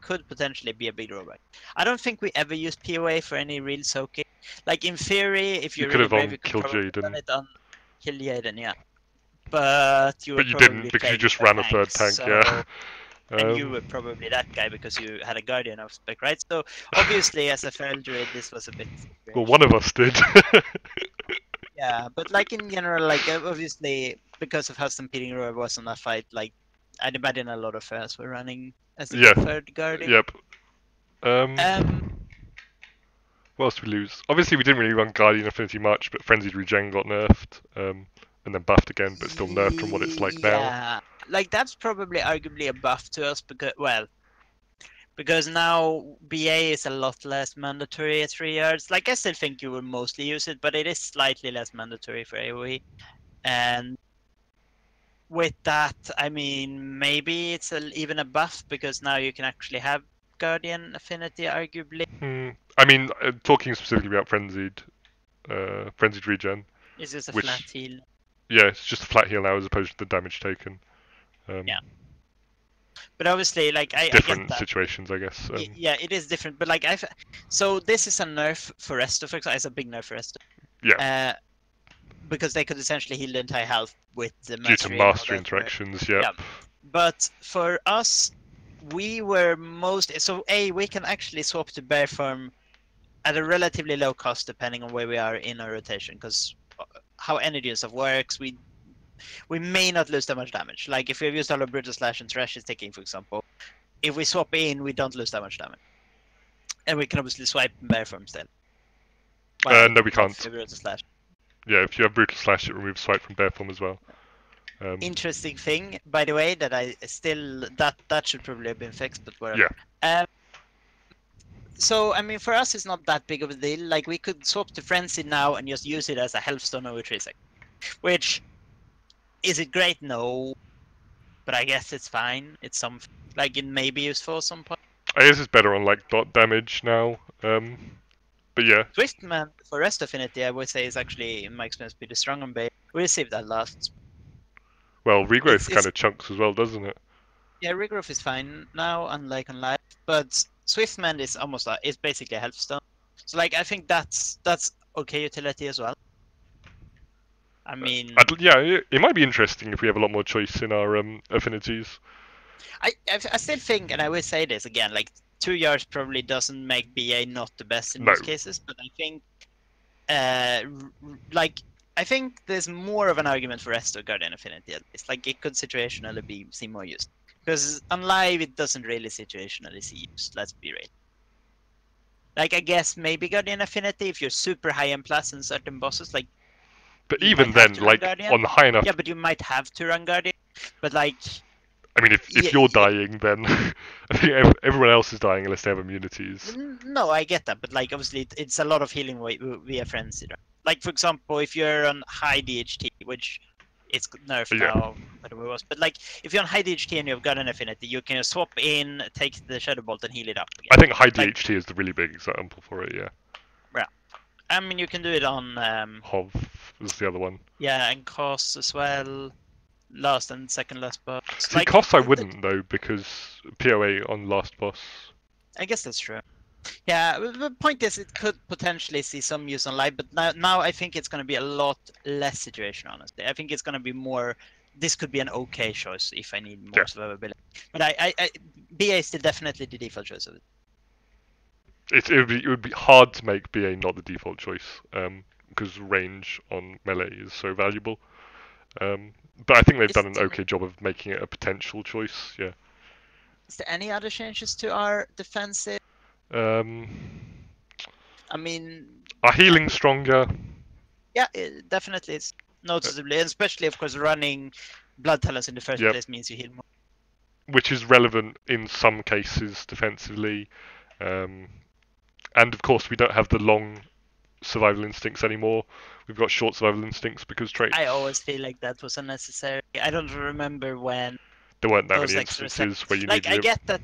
could potentially be a big drawback. I don't think we ever used POA for any real soaking. Like, in theory, if you're
You could
really
have
brave, you could
killed
probably done
Jaden.
it on Kill Jaden, yeah. But you were
But you
probably
didn't because you
playing
just
with
ran a third
tanks,
tank, yeah.
and you were probably that guy because you had a Guardian of spec, right? So obviously, as a feral druid, this was a bit strange.
Well, one of us did.
Yeah, but like in general, like obviously because of how stampeding roar was on that fight, like I'd imagine a lot of fans were running as the
Yeah.
third Guardian.
Yep. What else did we lose? Obviously, we didn't really run Guardian Affinity much, but Frenzied Regen got nerfed, and then buffed again, but still nerfed from what it's like now.
Yeah, like that's probably arguably a buff to us because now BA is a lot less mandatory at 3 yards. Like, I still think you will mostly use it, but it is slightly less mandatory for AoE. And with that, I mean, maybe it's even a buff because now you can actually have Guardian Affinity, arguably.
I mean, talking specifically about Frenzied Regen,
It's just a
which,
flat heal.
yeah, it's just a flat heal now as opposed to the damage taken.
Yeah. But obviously, like I get
Different
that.
situations, I guess.
Yeah, it is different. But like so this is a nerf for Resto, for example. It's a big nerf for Resto.
Yeah.
Because they could essentially heal the entire health with the
Due to
mastery and
mastery
whatever.
interactions, yep.
Yeah. But for us, we were we can actually swap to bear form at a relatively low cost depending on where we are in our rotation, because how energy and stuff works, we may not lose that much damage. Like if we've used all our brutal slash and thresh is taking, for example, if we swap in, we don't lose that much damage, and we can obviously swipe and bear form still. Well,
No, we
not
can't.
if we brutal slash.
Yeah, if you have brutal slash, it removes swipe from bear form as well.
Interesting thing, by the way, that I still that should probably have been fixed, but whatever.
Yeah.
So I mean, for us, it's not that big of a deal. Like we could swap to frenzy now and just use it as a health stone over 3 seconds. Which is it great? No, but I guess it's fine. It's something like it may be useful at some point.
I guess it's better on like dot damage now. But yeah.
Swiftman for rest affinity, I would say, is actually, in my experience, pretty strong on base. We'll see if that lasts.
Well, regrowth kind of chunks as well, doesn't it?
Yeah, regrowth is fine now, unlike on life, but Swiftman is almost is basically a health stone. So like I think that's okay utility as well. I mean,
yeah, it might be interesting if we have a lot more choice in our affinities.
I still think, and I will say this again, like 2 yards probably doesn't make BA not the best in most cases, but I think, I think there's more of an argument for Resto Guardian Affinity at least. Like it could situationally be seen more used, because on live it doesn't really situationally see used. Let's be real. Like I guess maybe Guardian Affinity if you're super high in plus in certain bosses, like.
But even then, like on the high enough.
Yeah, but you might have to run Guardian. But like.
I mean, if you're dying, then I think everyone else is dying unless they have immunities.
No, I get that, but like obviously it's a lot of healing via frenzy. Right? Like for example, if you're on high DHT, which it's nerfed now, but like if you're on high DHT and you've got an affinity, you can swap in, take the Shadow Bolt, and heal it up again.
I think high DHT is the really big example for it. Yeah.
Yeah. I mean, you can do it on.
Hov is the other one.
Yeah, and Cost as well. Last and second last boss.
See, like, Cost I wouldn't though, because POA on last boss.
I guess that's true. Yeah, the point is it could potentially see some use on live, but now I think it's going to be a lot less situation, honestly. I think it's going to be more. This could be an okay choice if I need more survivability. But BA is still definitely the default choice of it.
It would be hard to make BA not the default choice, because range on melee is so valuable. But I think they've done an okay job of making it a potential choice. Yeah.
Is there any other changes to our defensive? I mean,
are healing stronger?
Yeah, it definitely is noticeably, and especially of course running blood talents in the first place means you heal more.
Which is relevant in some cases defensively, and of course we don't have the long survival instincts anymore. We've got short survival instincts because traits.
I always feel like that was unnecessary. I don't remember when
there weren't that many instances where you needed
I get that.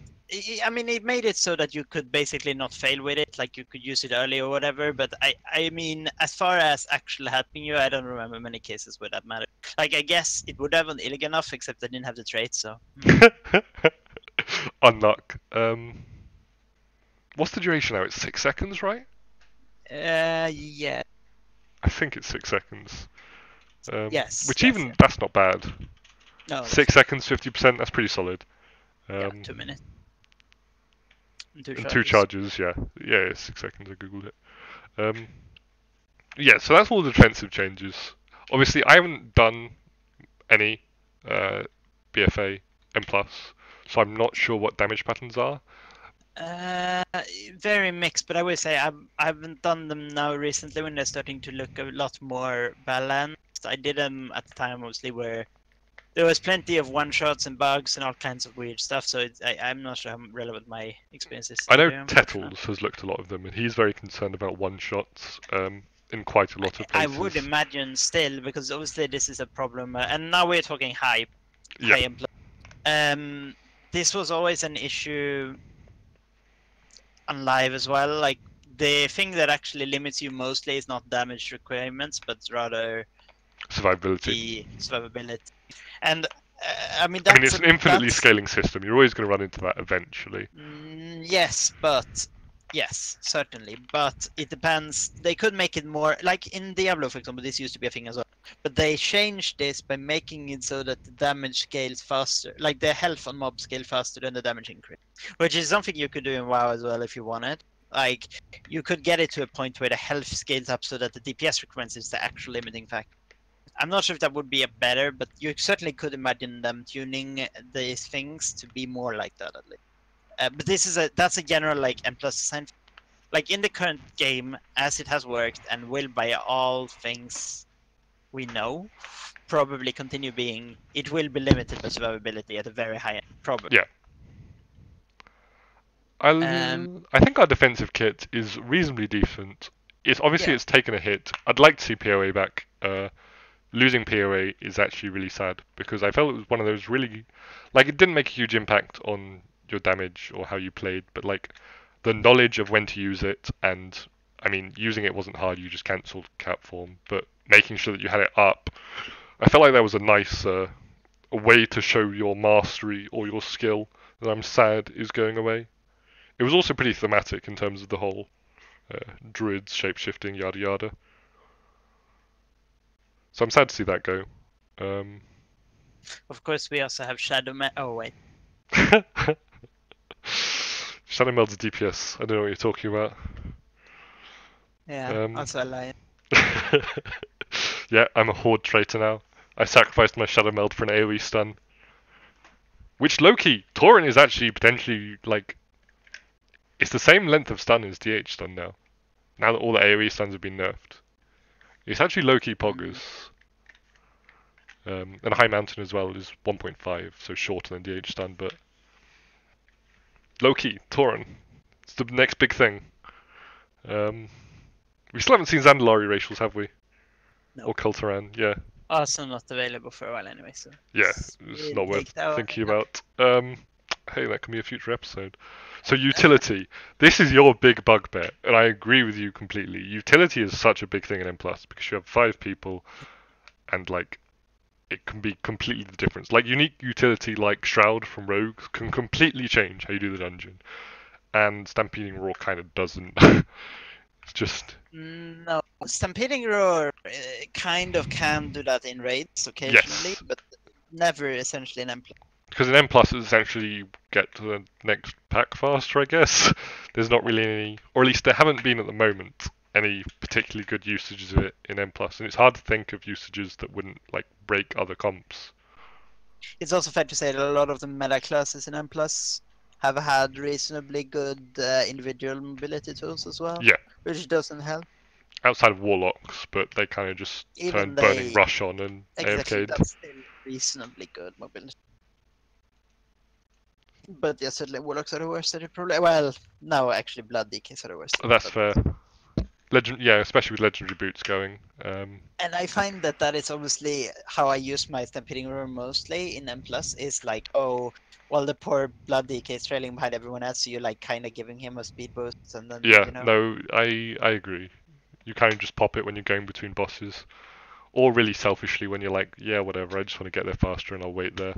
I mean, it made it so that you could basically not fail with it, like you could use it early or whatever. But I mean, as far as actually helping you, I don't remember many cases where that mattered. Like, I guess it would have been illig enough, except I didn't have the trait, so.
Unluck. What's the duration now? It's 6 seconds, right?
Yeah.
I think it's 6 seconds.
Yes.
Which even that's not bad.
No.
6 seconds, 50%. That's pretty solid.
Yeah, 2 minutes.
And 2 charges. Yeah, 6 seconds. I googled it. Yeah, so that's all the defensive changes. Obviously, I haven't done any BFA M+, so I'm not sure what damage patterns are.
Very mixed, but I would say I haven't done them now recently when they're starting to look a lot more balanced. I did them at the time mostly where there was plenty of one-shots and bugs and all kinds of weird stuff, so I'm not sure how relevant my experience is.
I know Tettles has looked a lot of them, and he's very concerned about one-shots in quite a lot of places.
I would imagine still, because obviously this is a problem, and now we're talking high and this was always an issue on live as well. Like The thing that actually limits you mostly is not damage requirements, but rather
Survivability.
the survivability. And I mean,
I mean, it's an infinitely scaling system. You're always going to run into that eventually.
Yes, certainly. But it depends. They could make it more like in Diablo, for example. This used to be a thing as well, but they changed this by making it so that the damage scales faster, like the health on mob scale faster than the damage increase, which is something you could do in WoW as well if you wanted. Like you could get it to a point where the health scales up so that the DPS requirements is the actual limiting factor. I'm not sure if that would be a better, but you certainly could imagine them tuning these things to be more like that at least. But that's a general like M plus design. Like in the current game, as it has worked and will by all things we know, probably continue being, it will be limited by survivability at a very high end, probably.
Yeah. I think our defensive kit is reasonably decent. It's taken a hit. I'd like to see POA back. Losing POA is actually really sad because I felt it was one of those really, like, it didn't make a huge impact on your damage or how you played, but like the knowledge of when to use it, and I mean using it wasn't hard. You just cancelled cap form, but making sure that you had it up, I felt like that was a nice a way to show your mastery or your skill that I'm sad is going away. It was also pretty thematic in terms of the whole druids, shapeshifting, yada yada. So I'm sad to see that go.
Of course, we also have Shadow Man. Oh wait.
Shadow Meld's a DPS. I don't know what you're talking about.
Yeah, also a lion.
Yeah, I'm a Horde traitor now. I sacrificed my Shadow Meld for an AoE stun. Which low-key, Tauren is actually potentially, like, it's the same length of stun as DH stun now. Now that all the AoE stuns have been nerfed. It's actually low-key poggers. And High Mountain as well is 1.5, so shorter than DH stun, but low-key, Tauren. It's the next big thing. We still haven't seen Zandalari racials, have we?
No.
Or Kultaran, yeah.
Also not available for a while anyway, so...
Yeah, it's not worth thinking about. Hey, that can be a future episode. So utility. This is your big bugbear, and I agree with you completely. Utility is such a big thing in M+, because you have 5 people, and like, it can be completely the difference. Like, unique utility like Shroud from Rogue can completely change how you do the dungeon. And Stampeding Roar kind of doesn't. It's just...
No, Stampeding Roar kind of can do that in raids occasionally,
Yes.
but never essentially in M+.
Because in M+, essentially you get to the next pack faster, I guess. There's not really any, or at least there haven't been at the moment, any particularly good usages of it in M+. And it's hard to think of usages that wouldn't like break other comps.
It's also fair to say that a lot of the meta classes in M+ have had reasonably good individual mobility tools as well.
Yeah.
Which doesn't help.
Outside of Warlocks, but they kind of just turned Burning Rush on and
exactly,
AFK'd.
that's still reasonably good mobility. But yeah, certainly Warlocks are the worst at it probably. Well, no, actually Blood DKs are the worst.
That's fair. Yeah, especially with Legendary Boots going.
And I find that is obviously how I use my Stampeding Roar mostly in M+, is like, oh, well, the poor Blood DK is trailing behind everyone else, so you're like kind of giving him a speed boost, and then,
yeah,
you know.
no, I agree. You kind of just pop it when you're going between bosses. Or really selfishly when you're like, yeah, whatever, I just want to get there faster and I'll wait there.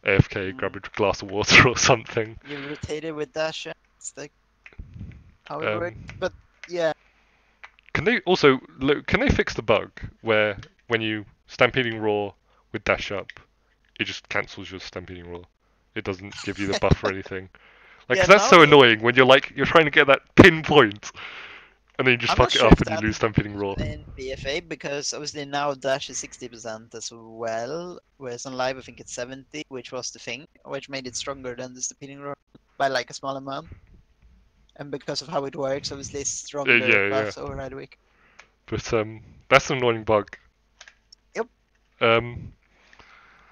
AFK, grab a glass of water or something.
You rotate it with dash, it's like how it works. But yeah.
Can they fix the bug where when you Stampeding Roar with dash up, it just cancels your Stampeding Roar? It doesn't give you the buff or anything. Like, 'cause that's so annoying when you're trying to get that pinpoint, and then you just fuck it up and you lose Stampeding Roar.
In BFA, because obviously now dash is 60% as well, whereas on live I think it's 70, which was the thing, which made it stronger than the Stampeding Roar by like a small amount. And because of how it works, obviously it's stronger buffs override weak.
But that's an annoying bug.
Yep.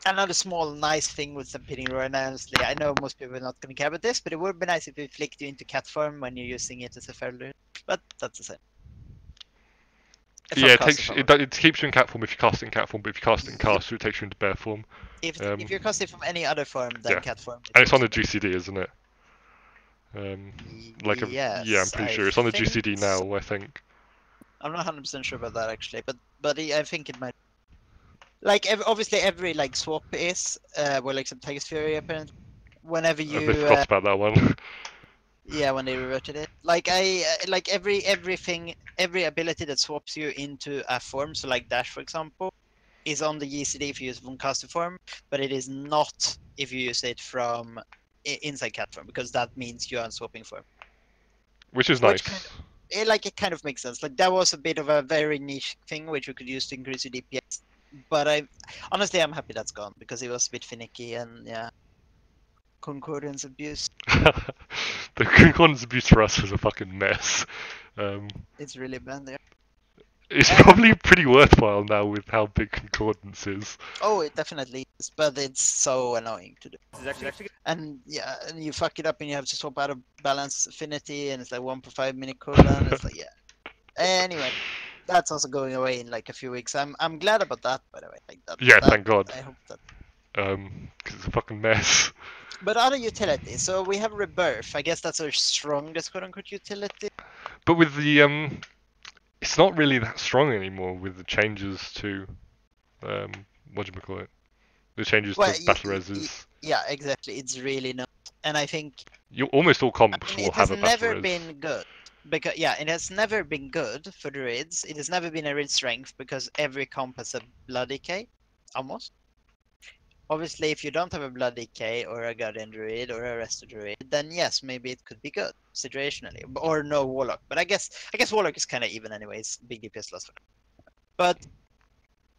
Another small nice thing with Stampeding Roar, and honestly, I know most people are not going to care about this, but it would be nice if it flicked you into cat form when you're using it as a feather. But that's the same.
Yeah, it keeps you in cat form if you cast it in cat form, but if you cast it in caster, it takes you into bear form.
If you're casting from any other form than cat form.
And it's on the GCD, isn't it? Like yeah, I'm pretty sure it's on the GCD now. I think.
I'm not 100% sure about that actually, but I think it might. Like obviously every like swap is well except Tiger's Fury apparently. Whenever
They
you
forgot about that one.
yeah, when they reverted it. Like like everything, every ability that swaps you into a form, so like dash for example, is on the GCD if you use from caster form, but it is not if you use it from inside cat form because that means you are swapping form.
Which is
Which
nice.
it kind of makes sense. Like that was a bit of a very niche thing which you could use to increase your DPS. But honestly I'm happy that's gone because it was a bit finicky and yeah, concordance abuse.
The concordance abuse for us is a fucking mess.
It's really bad there.
It's probably pretty worthwhile now with how big concordance is.
Oh, it definitely is, but it's so annoying to do. And yeah, and you fuck it up and you have to swap out of balance affinity, and it's like 1 per 5 minute cooldown. It's like yeah. Anyway, that's also going away in like a few weeks. I'm glad about that, by the way. Like that.
Yeah, thank God.
I hope that.
Because it's a fucking mess.
But other utilities. So we have Rebirth. I guess that's our strongest quote unquote utility.
But with the it's not really that strong anymore with the changes to what do you call it? The changes to battle reses.
Yeah, exactly. It's really not. And I think
Almost all comps will have a battle res.
It has never been good. Because yeah, it has never been good for druids. It has never been a real strength because every comp has a blood decay, almost. Obviously, if you don't have a blood decay or a guardian druid or a resto druid, then yes, maybe it could be good situationally, or no warlock. But I guess warlock is kind of even anyways. Big DPS loss. But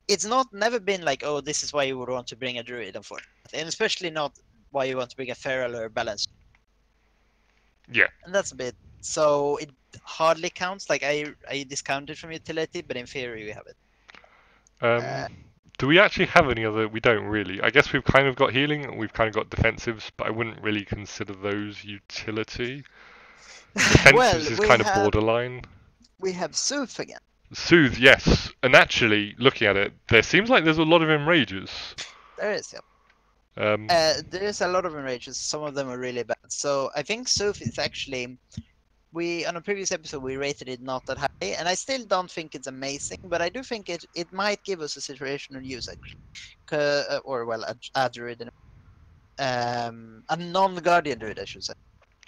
it's never been like, oh, this is why you would want to bring a druid, unfortunately, and especially not why you want to bring a feral or a balance.
Yeah.
And that's a bit. So it hardly counts. Like I discounted from utility, but in theory we have it.
Do we actually have any other? We don't really. I guess we've kind of got healing and we've kind of got defensives, but I wouldn't really consider those utility. Defensives is kind of borderline.
We have Soothe again.
Soothe, yes. And actually, looking at it, there seems like there's a lot of enrages.
There is,
yeah.
There is a lot of enrages. Some of them are really bad. So I think Soothe is actually. On a previous episode we rated it not that high, and I still don't think it's amazing, but I do think it might give us a situational use actually, or well a druid, a non-guardian druid I should say.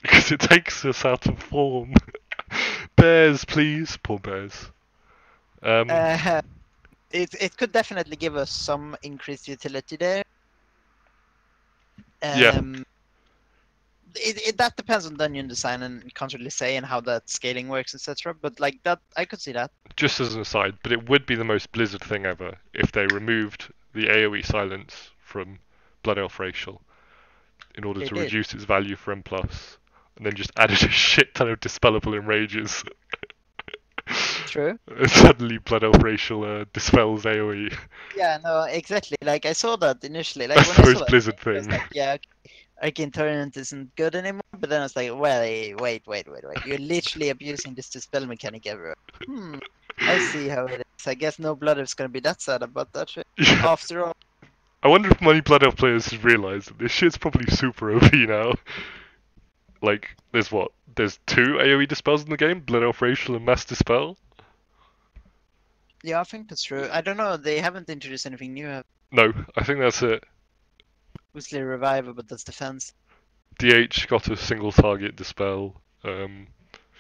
Because it takes us out of form. Bears, please, poor bears.
It could definitely give us some increased utility there.
Yeah.
That depends on dungeon design and you can't really say and how that scaling works, etc. But like that, I could see that.
Just as an aside, but it would be the most Blizzard thing ever if they removed the AoE silence from Blood Elf Racial in order to reduce its value for M+, and then just added a shit ton of dispellable enrages.
True.
And suddenly Blood Elf Racial dispels AoE.
Yeah, no, exactly. Like I saw that initially. Like
that's
when
the most Blizzard thing.
Like, yeah. Arcane Torrent isn't good anymore, but then I was like, well, wait. You're literally abusing this dispel mechanic everywhere. I see how it is. I guess no Blood Elf's gonna be that sad about that shit. Yeah. After all.
I wonder if many Blood Elf players have realised that this shit's probably super OP now. Like, there's 2 AoE dispels in the game? Blood Elf Racial and Mass Dispel?
Yeah, I think that's true. I don't know, they haven't introduced anything new.
No, I think that's it.
Obviously Reviver, but that's defense.
DH got a single target dispel.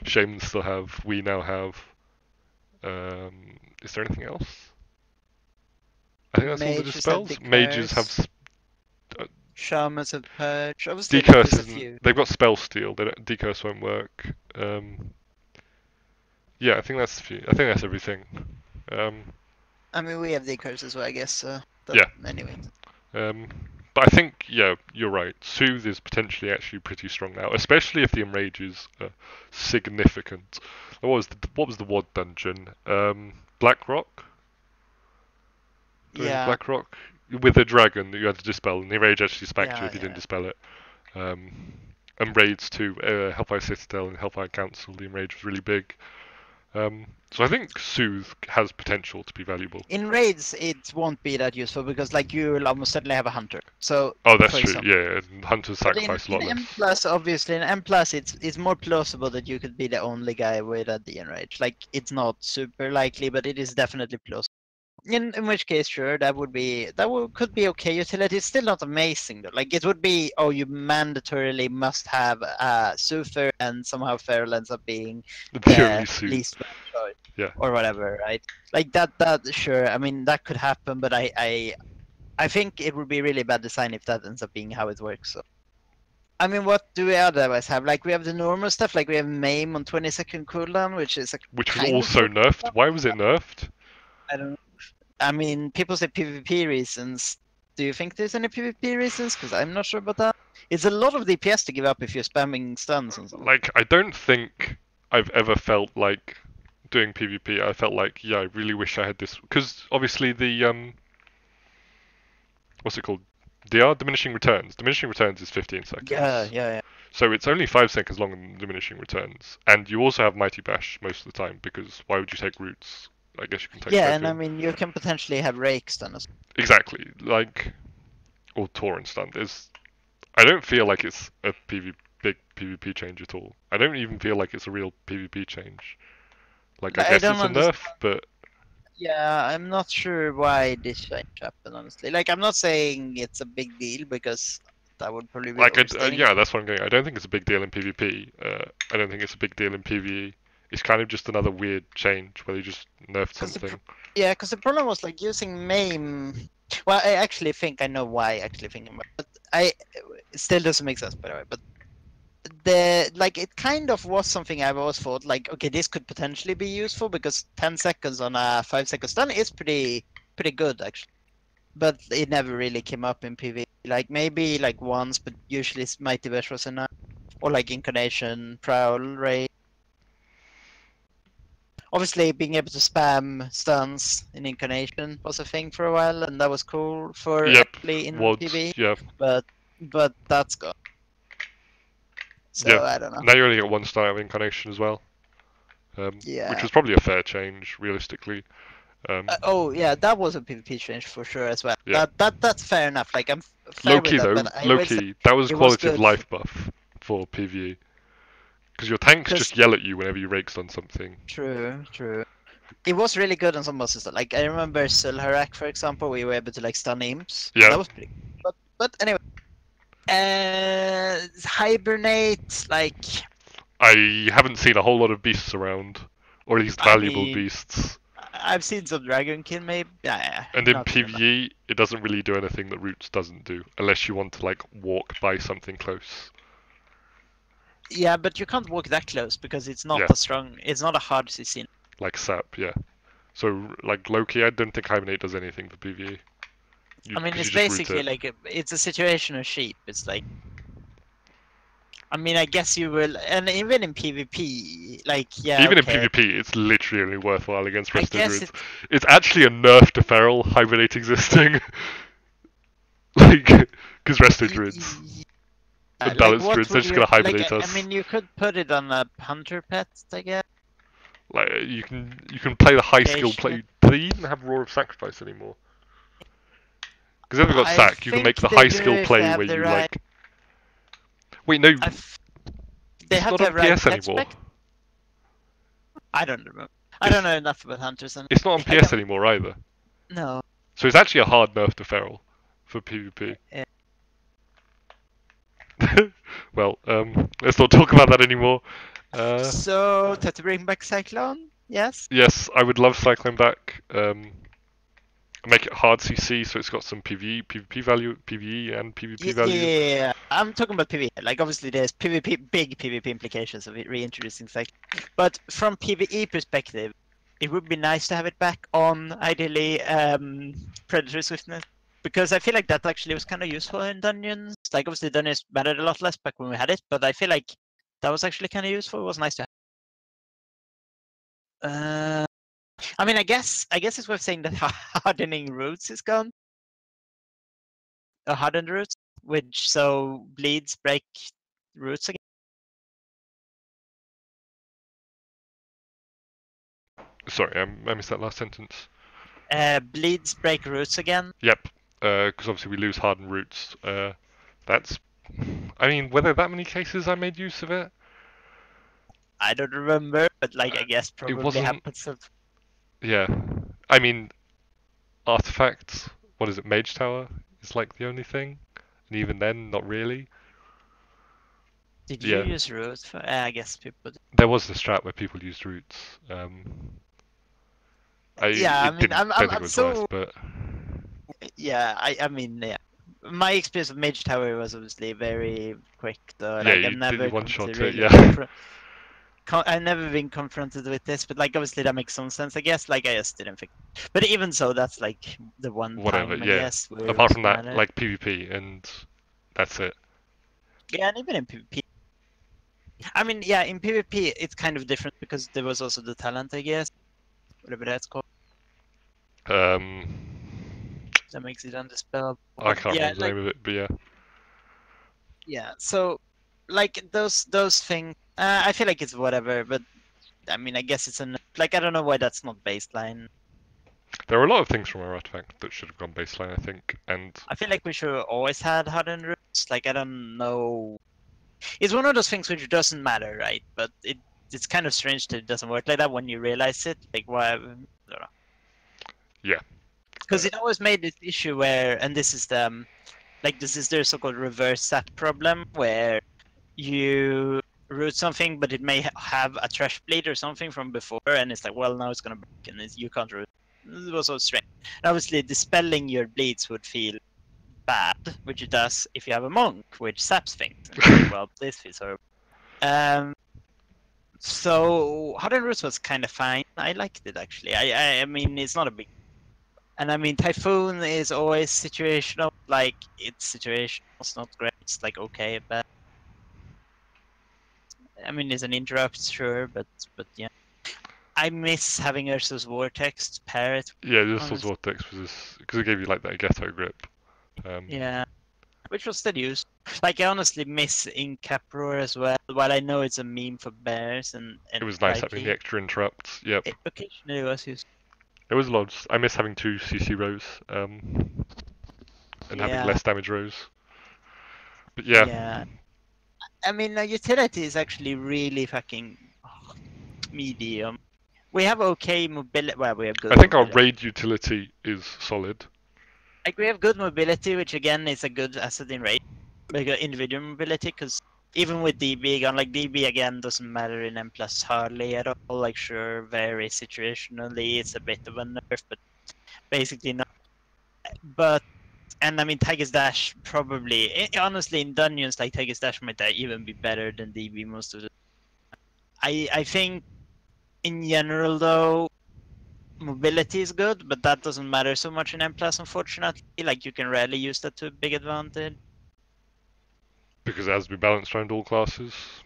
Shaman still have. We now have. Is there anything else? I think that's all the dispels. Mages have.
Shamans have Purge.
Decurse they've got Spell Steal. Decurse won't work. Yeah, I think that's everything.
I mean, we have Decurse as well, I guess.
Yeah.
Anyway.
But I think, yeah, you're right. Soothe is potentially actually pretty strong now, especially if the enrages are significant. What was the WoD dungeon? Blackrock?
Yeah.
Blackrock? With a dragon that you had to dispel, and the enrage actually smacked you if you didn't dispel it. And raids too, Hellfire Citadel and Hellfire Council, the enrage was really big. So I think Soothe has potential to be valuable.
In raids, it won't be that useful because like you will almost certainly have a hunter. So
Oh, that's
for
true.
example.
Yeah, and Hunters
But
sacrifice a lot
in
less.
M plus, obviously in M plus, it's more plausible that you could be the only guy with a DN rage. Like it's not super likely, but it is definitely plausible. In which case, sure, could be okay utility. It's still not amazing though. Like it would be, oh, you mandatorily must have Suther, and somehow Feral ends up being
The only
the
Soothe.
least bad choice.
Yeah.
Or whatever, right? Like that sure. I mean that could happen, but I think it would be really bad design if that ends up being how it works. So. I mean, what do we otherwise have? Like, we have the normal stuff, like we have MAME on 20-second cooldown, which is a
Which was
kind of
also
sort of
nerfed.
stuff.
Why was it nerfed?
I don't know. I mean, people say PvP reasons. Do you think there's any PvP reasons? Because I'm not sure about that. It's a lot of DPS to give up if you're spamming stuns and stuff.
Like, I don't think I've ever felt like doing PvP. I felt like, yeah, I really wish I had this, because obviously the what's it called? DR diminishing returns. Diminishing returns is 15 seconds.
Yeah.
So it's only 5 seconds long in diminishing returns, and you also have Mighty Bash most of the time, because why would you take roots? I guess you can take
Yeah,
both
and I
in.
mean, you can potentially have rakes done as well.
Exactly, like, or Torrent stun. I don't feel like it's a big PvP change at all. I don't even feel like it's a real PvP change. Like, I
I
guess
don't
it's a
understand.
nerf, but
Yeah, I'm not sure why this change happened, honestly. Like, I'm not saying it's a big deal because that would probably be
like,
overstating it.
yeah, that's what I'm going. I don't think it's a big deal in PvP. I don't think it's a big deal in PvE. It's kind of just another weird change where they just nerfed something.
Yeah, because the problem was like using MAME. Well, I actually think I know why. Actually thinking about, it. But it still doesn't make sense by the way. But it kind of was something I've always thought like, okay, this could potentially be useful because 10 seconds on a 5 second stun is pretty good actually. But it never really came up in PvE. Like maybe like once, but usually Mighty Bash was enough. Or like Incarnation, Prowl, Ray. Obviously, being able to spam stuns in Incarnation was a thing for a while, and that was cool for
Yep,
actually in
wads.
PvE.
Yeah,
But that's gone.
yeah.
So I don't know.
Now you only get one star of Incarnation as well, which
Yeah.
was probably a fair change, realistically.
Oh yeah, that was a PvP change for sure as well.
Yeah.
That's fair enough. Like I'm fair
Low
with
key
that,
though,
but I
low
will say
key, that was
it was
quality of
good
life buff for PvE. Because your tanks
because
just yell at you whenever you rakes on something.
true. It was really good on some bosses. Like I remember Sulharak, for example, we were able to like stun imps, and
Yeah,
that was pretty. But anyway, hibernate like.
I haven't seen a whole lot of beasts around, or at least
I
valuable
mean,
beasts.
I've seen some Dragonkin, maybe. Yeah,
And in
not even that.
PvE, it doesn't really do anything that Roots doesn't do, unless you want to like walk by something close.
Yeah, but you can't walk that close because it's not
Yeah,
a strong. It's not a hard CC.
like Sap, yeah. So like Loki, I don't think Hibernate does anything for PvE.
I mean,
Because
it's
you just root
basically
it.
like it's a situational sheep. It's like. I mean, I guess you will, and even in PvP, like yeah,
Even
okay.
in PvP, it's literally only worthwhile against
I
Rested
guess
Druids.
it's
It's actually a nerf to Feral Hibernate existing. Like, because Rested Druids and
like
Balanced
what
Druids, they're
would
just
you
gonna
like?
hibernate
I
us.
mean, you could put it on a hunter pet, I guess.
Like you can play the high skill
Occasionally.
play. Do they even have Roar of Sacrifice anymore? Because they've got
I
Sack. You can
think
make the
they
high
do
skill
if they
play where
have the
you
right.
like. Wait, no,
They
it's
have
not
to
on
have right
PS
pet
anymore.
spec. I don't remember. I don't
It's
know enough about hunters, and
it's not on
I
PS
don't
anymore either.
know.
So it's actually a hard nerf to Feral for PvP.
Yeah.
Well, let's not talk about that anymore.
So to bring back Cyclone, yes.
Yes, I would love Cyclone back. Make it hard CC so it's got some PvP value, PvE and PvP value.
Yeah, I'm talking about PvE. Like obviously there's PvP, big PvP implications of it reintroducing Cyclone, but from PvE perspective, it would be nice to have it back on ideally Predator Swiftness. Because I feel like that actually was kind of useful in dungeons. Like obviously dungeons mattered a lot less back when we had it, but I feel like that was actually kind of useful. It was nice to have. I mean, I guess it's worth saying that hardening roots is gone. Hardened roots, which so bleeds break roots again.
Sorry, I missed that last sentence.
Bleeds break roots again.
Yep, because obviously we lose hardened roots. That's, I mean, were there that many cases I made use of it?
I don't remember, but like I guess
It
probably
wasn't.
happens.
Yeah, I mean, artifacts. What is it? Mage Tower is like the only thing, and even then, not really.
Did you
Yeah,
use roots for? I guess people.
there was the strat where people used roots.
Yeah, I
It
mean,
didn't.
I'm,
Don't
I'm,
think it
I'm
was worth,
so.
but
Yeah, I mean, yeah. My experience with Mage Tower was obviously very quick, though.
yeah,
Like, I've
you did you
never
one
come to
shot it.
really
Yeah,
I've never been confronted with this, but like, obviously that makes some sense, I guess. Like, I just didn't think. But even so, that's like the one
whatever.
time, I
Yeah.
guess, where it
Apart
was
from that,
matter.
like PvP, and that's it.
Yeah, and even in PvP. I mean, yeah, in PvP, it's kind of different because there was also the talent, I guess, whatever that's called.
Um,
That makes it undispellable.
I
But
can't
yeah,
remember the
like,
name of it, but yeah.
yeah. So, like those things, I feel like it's whatever. But I mean, I guess it's like I don't know why that's not baseline.
There are a lot of things from our artifact that should have gone baseline, I think, and
I feel like we should have always had hardened roots. Like I don't know. It's one of those things which doesn't matter, right? But it's kind of strange that it doesn't work like that when you realize it. Like why? I don't know.
yeah.
Because it always made this issue where, and this is the like this is their so-called reverse sap problem where you root something, but it may have a trash bleed or something from before, and it's like, well, now it's gonna break, and you can't root. It was so strange. And obviously, dispelling your bleeds would feel bad, which it does if you have a monk, which saps things. And it's like, well, this feels horrible. Um, so Hardened Roots was kind of fine. I liked it actually. I mean, it's not a big. And I mean, Typhoon is always situational. Like it's situational. It's not great. It's like okay, but I mean, it's an interrupt, sure, but yeah. I miss having Ursus Vortex pair it.
Yeah, this was
Honestly.
Vortex was this because it gave you like that ghetto grip.
Yeah, which was still used. Like I honestly miss Incaproar as well. While I know it's a meme for bears
It
and
was nice having the
rightly,
extra interrupts. Yep,
it occasionally was used.
it was a lot. I miss having two CC rows, and having
Yeah,
less damage rows. But yeah,
yeah. I mean, utility is actually really fucking medium. We have okay mobility. Well, we have good
I think our
mobility.
raid utility is solid.
Like we have good mobility, which again is a good asset in raid. Like individual mobility, because even with DB again, like DB again doesn't matter in M plus hardly at all. Like sure, very situationally, it's a bit of a nerf, but basically not. But and I mean Tiger's Dash probably honestly in dungeons like Tiger's Dash might even be better than DB most of the. I think in general though mobility is good, but that doesn't matter so much in M plus unfortunately. Like you can rarely use that to a big advantage.
Because it has to be balanced around all classes,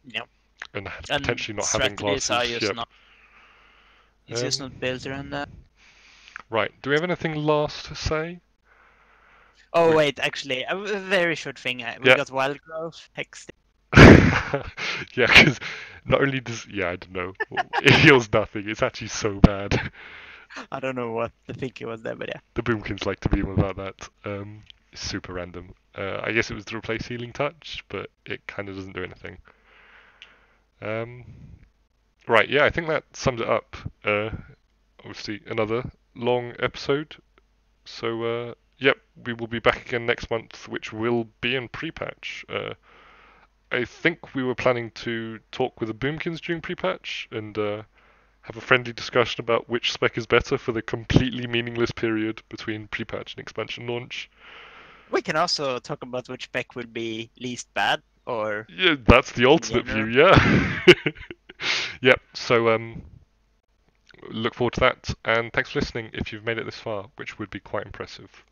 Yep.
and
And
potentially not having
strategies are
classes.
just
Yep.
not. It's just not built around that.
Right. Do we have anything last to say?
Oh wait, actually, a very short thing. We
Yeah.
got wild growth hex.
Yeah, because not only does I don't know, it heals nothing. It's actually so bad.
I don't know what the thinking was there, but yeah.
The Boomkins like to beam about that. It's super random. I guess it was to replace Healing Touch, but it kind of doesn't do anything. Um, right, yeah, I think that sums it up. Obviously, another long episode. So, yep, we will be back again next month, which will be in pre-patch. I think we were planning to talk with the Boomkins during pre-patch and have a friendly discussion about which spec is better for the completely meaningless period between pre-patch and expansion launch.
We can also talk about which spec would be least bad, or
Yeah, that's the
in
ultimate view,
general.
yeah. Yep, so look forward to that, and thanks for listening if you've made it this far, which would be quite impressive.